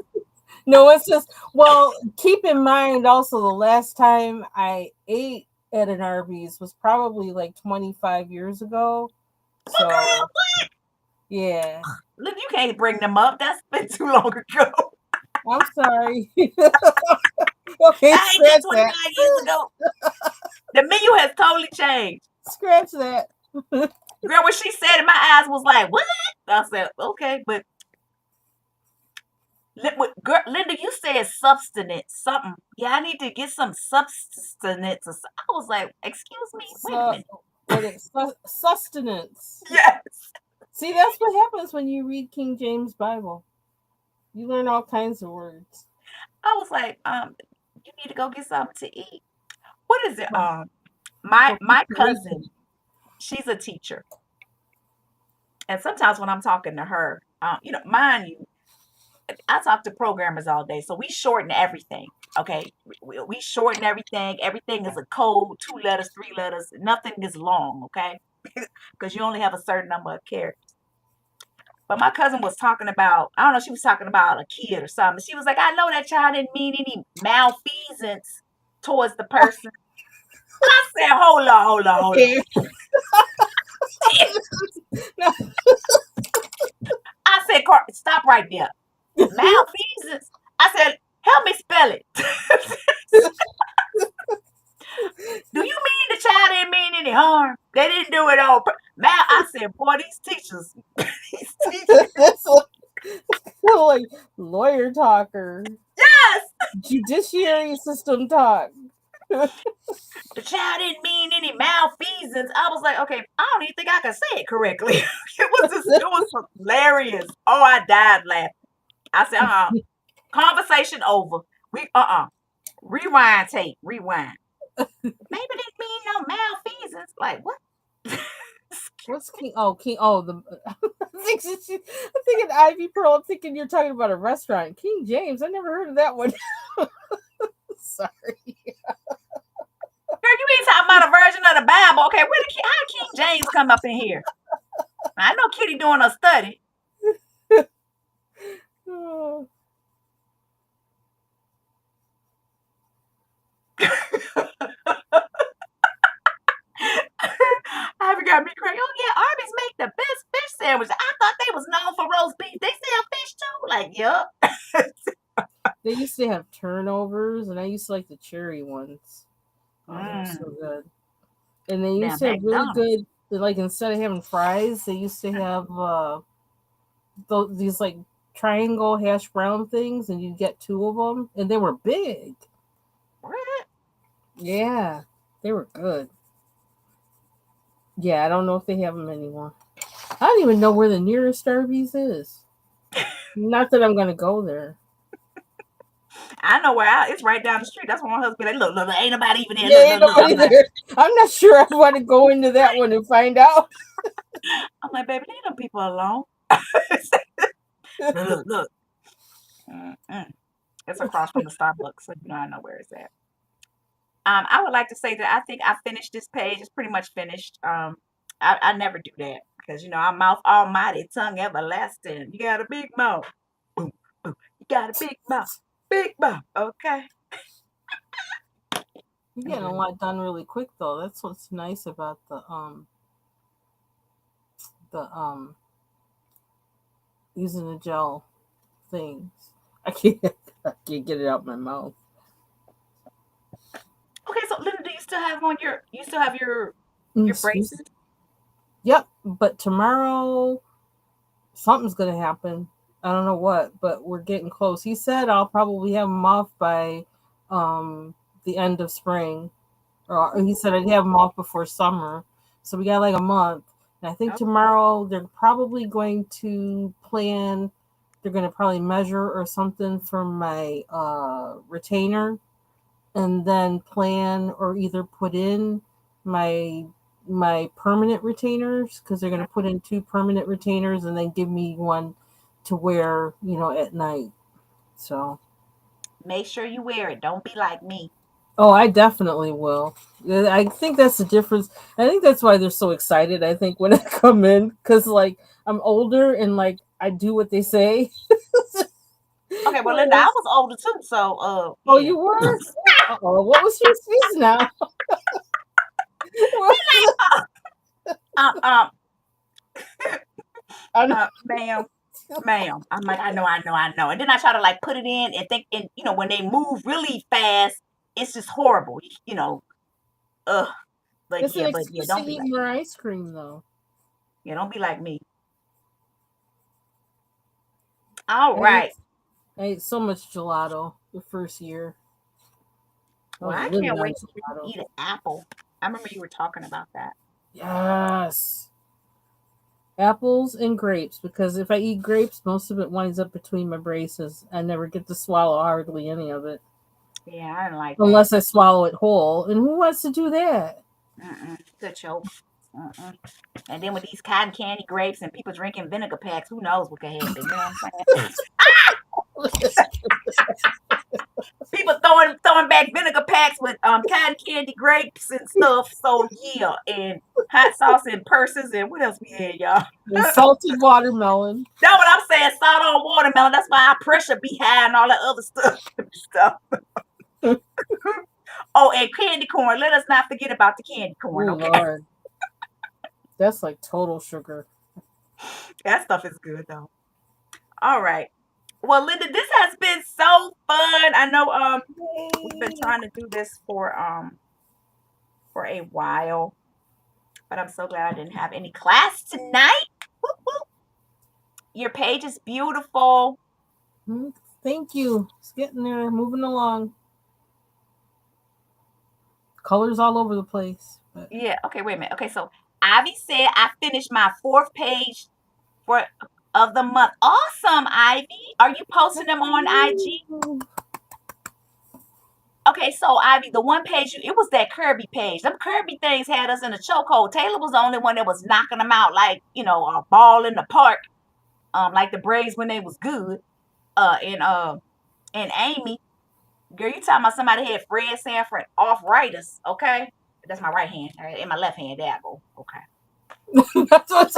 No, it's just well. Keep in mind also the last time I ate at an Arby's was probably like 25 years ago. Well, girl, So yeah, look, you can't bring them up. That's been too long ago. I'm sorry. Okay, That ain't just scratch that. 25 years ago. The menu has totally changed. Scratch that. Girl, when she said it, my eyes was like, what? I said, okay, but girl, Linda, you said substance, something. Yeah, I need to get some substance. I was like, excuse me, wait a So minute. what is sustenance? Yes. See, that's what happens when you read King James Bible. You learn all kinds of words. I was like, you need to go get something to eat. What is it? Well, My go keep my cousin, reading. she's a teacher. And sometimes when I'm talking to her, mind you, I talk to programmers all day, so we shorten everything. Okay, we shorten everything. Everything is a code, 2 letters, 3 letters. Nothing is long. Okay, because you only have a certain number of characters. But my cousin was talking about, I don't know, she was talking about a kid or something. She was like, I know that child didn't mean any malfeasance towards the person. I said, hold on. Okay. I said, stop right there. Malfeasance. I said, help me spell it. Do you mean the child didn't mean any harm? They didn't do it all. I said, boy, these teachers, these teachers. That's like lawyer talker, Yes, judiciary system talk. the child didn't mean any malfeasance. I was like, okay, I don't even think I can say it correctly. It was hilarious. Oh, I died laughing. I said, conversation over. Rewind tape, rewind. Maybe didn't mean no malfeasance. Like what? What's King? Oh, King. Oh, I'm thinking Ivy Pearl. I'm thinking you're talking about a restaurant. King James. I never heard of that one. Sorry. Girl, you ain't talking about a version of the Bible. Okay, how did King James come up in here? I know Kitty doing a study. Oh. I forgot me crying. Oh yeah, Arby's make the best fish sandwich. I thought they was known for roast beef. They sell fish too. Like, yup. They used to have turnovers, and I used to like the cherry ones. Oh, they were so good. And they used to have really good, like instead of having fries, they used to have these like triangle hash brown things, and you get two of them, and they were big. What? Yeah, they were good. Yeah, I don't know if they have them anymore. I don't even know where the nearest Arby's is. Not that I'm gonna go there. I know where it's right down the street. That's why my husband like, look, ain't nobody even there. Yeah, ain't Look. nobody there. I'm not sure I want to go into that one and find out. I'm like, baby, leave them people alone. Look. It's across from the Starbucks, so you know I know where it's at. I would like to say that I think I finished this page. It's pretty much finished. I never do that because our mouth almighty, tongue everlasting. You got a big mouth. Boom, boom. You got a big mouth. Big mouth. Okay. You get a lot done really quick though. That's what's nice about the using the gel things. I can't get it out my mouth. Okay, so Linda, do you still have your braces? Yep, but tomorrow something's gonna happen. I don't know what, but we're getting close. He said I'll probably have them off by the end of spring. Or he said I'd have them off before summer. So we got like a month. And I think tomorrow they're probably going to plan, they're going to probably measure or something for my retainer, and then plan or either put in my permanent retainers, because they're going to put in 2 permanent retainers and then give me one to wear, at night. So make sure you wear it. Don't be like me. Oh, I definitely will. I think that's the difference. I think that's why they're so excited. I think when I come in, because like I'm older and like I do what they say. Okay, well, Linda, I was older too, so Oh, yeah. you were? Oh, what was your excuse now? Ma'am. I'm like, I know. And then I try to like put it in and think, and when they move really fast, it's just horrible. Ugh. But it's yeah, an don't excuse to eat more ice cream though. Yeah, don't be like me. All right. I ate so much gelato the first year. Well, I can't wait to eat an apple. I remember you were talking about that. Yes. Apples and grapes, because if I eat grapes, most of it winds up between my braces. I never get to swallow hardly any of it. Yeah, I don't like unless that. I swallow it whole. And who wants to do that? Good choke. And then with these cotton candy grapes and people drinking vinegar packs, who knows what could happen? You know what I'm saying? People throwing back vinegar packs with cotton candy grapes and stuff. So yeah, and Hot sauce and purses and what else we had, y'all? And salted watermelon. That's what I'm saying. Salt on watermelon. That's why our pressure be high and all that other stuff. Oh, and candy corn. Let us not forget about the candy Oh corn, okay? Lord, that's like total sugar. That stuff is good though. All right. Well, Linda, this has been so fun. I know we've been Yay. trying to do this for a while, but I'm so glad I didn't have any class tonight. Whoop, whoop. Your page is beautiful. Thank you. It's getting there, moving along. Colors all over the place. But Yeah. Okay. Wait a minute. Okay. So Ivy said I finished my 4th page for of the month. Awesome, Ivy. Are you posting them on IG? Okay, so Ivy, the one page it was that Kirby page. Them Kirby things had us in a chokehold. Taylor was the only one that was knocking them out like a ball in the park, like the Braves when they was good. And Amy, girl, you talking about somebody had Fred Sanford off writers, okay? That's my right hand. All right, in my left hand, there I go. Okay. that's what's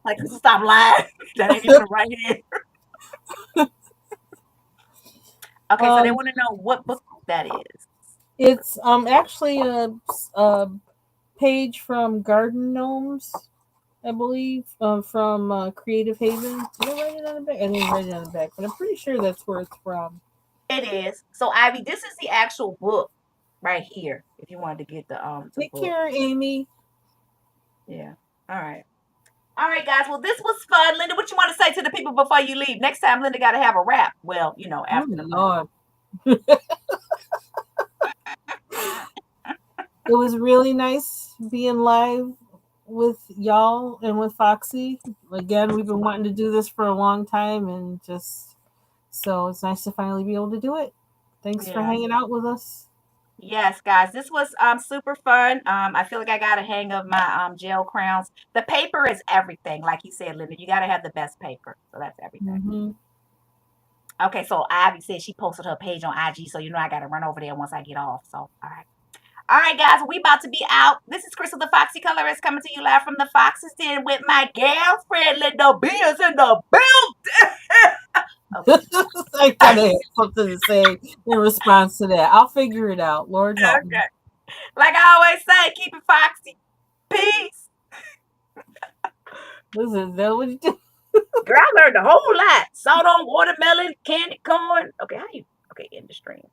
Like, stop lying. That ain't even a right hand. Okay, so they um, want to know what book that is. it's actually a page from Garden Gnomes, I believe, from Creative Haven. Did I write it on the back? I didn't write it on the back, but I'm pretty sure that's where it's from. It is. So Ivy, this is the actual book right here. If you wanted to get the Take book. care, Amy. Yeah. All right. All right, guys. Well, this was fun. Linda, what you want to say to the people before you leave? Next time, Linda got to have a rap. Well, Oh after the Lord. It was really nice being live with y'all and with Foxy. Again, we've been wanting to do this for a long time, and just so it's nice to finally be able to do it. Thanks for Yeah. hanging out with us. Yes, guys. This was super fun. I feel like I got a hang of my gel crowns. The paper is everything. Like you said, Linda, you got to have the best paper. So that's everything. Mm-hmm. Okay, so Ivy said she posted her page on IG, so I got to run over there once I get off. So, all right. All right, guys, we about to be out. This is Crystal, the Foxy Colorist, coming to you live from the Fox's Den with my girlfriend, Linda B is in the building. Okay. I gotta have something to say in response to that. I'll figure it out. Lord help me. Okay. Like I always say, keep it foxy. Peace. Listen, that what you do? Girl, I learned a whole lot. Salt on watermelon, candy corn. Okay, how you? Okay, in the stream.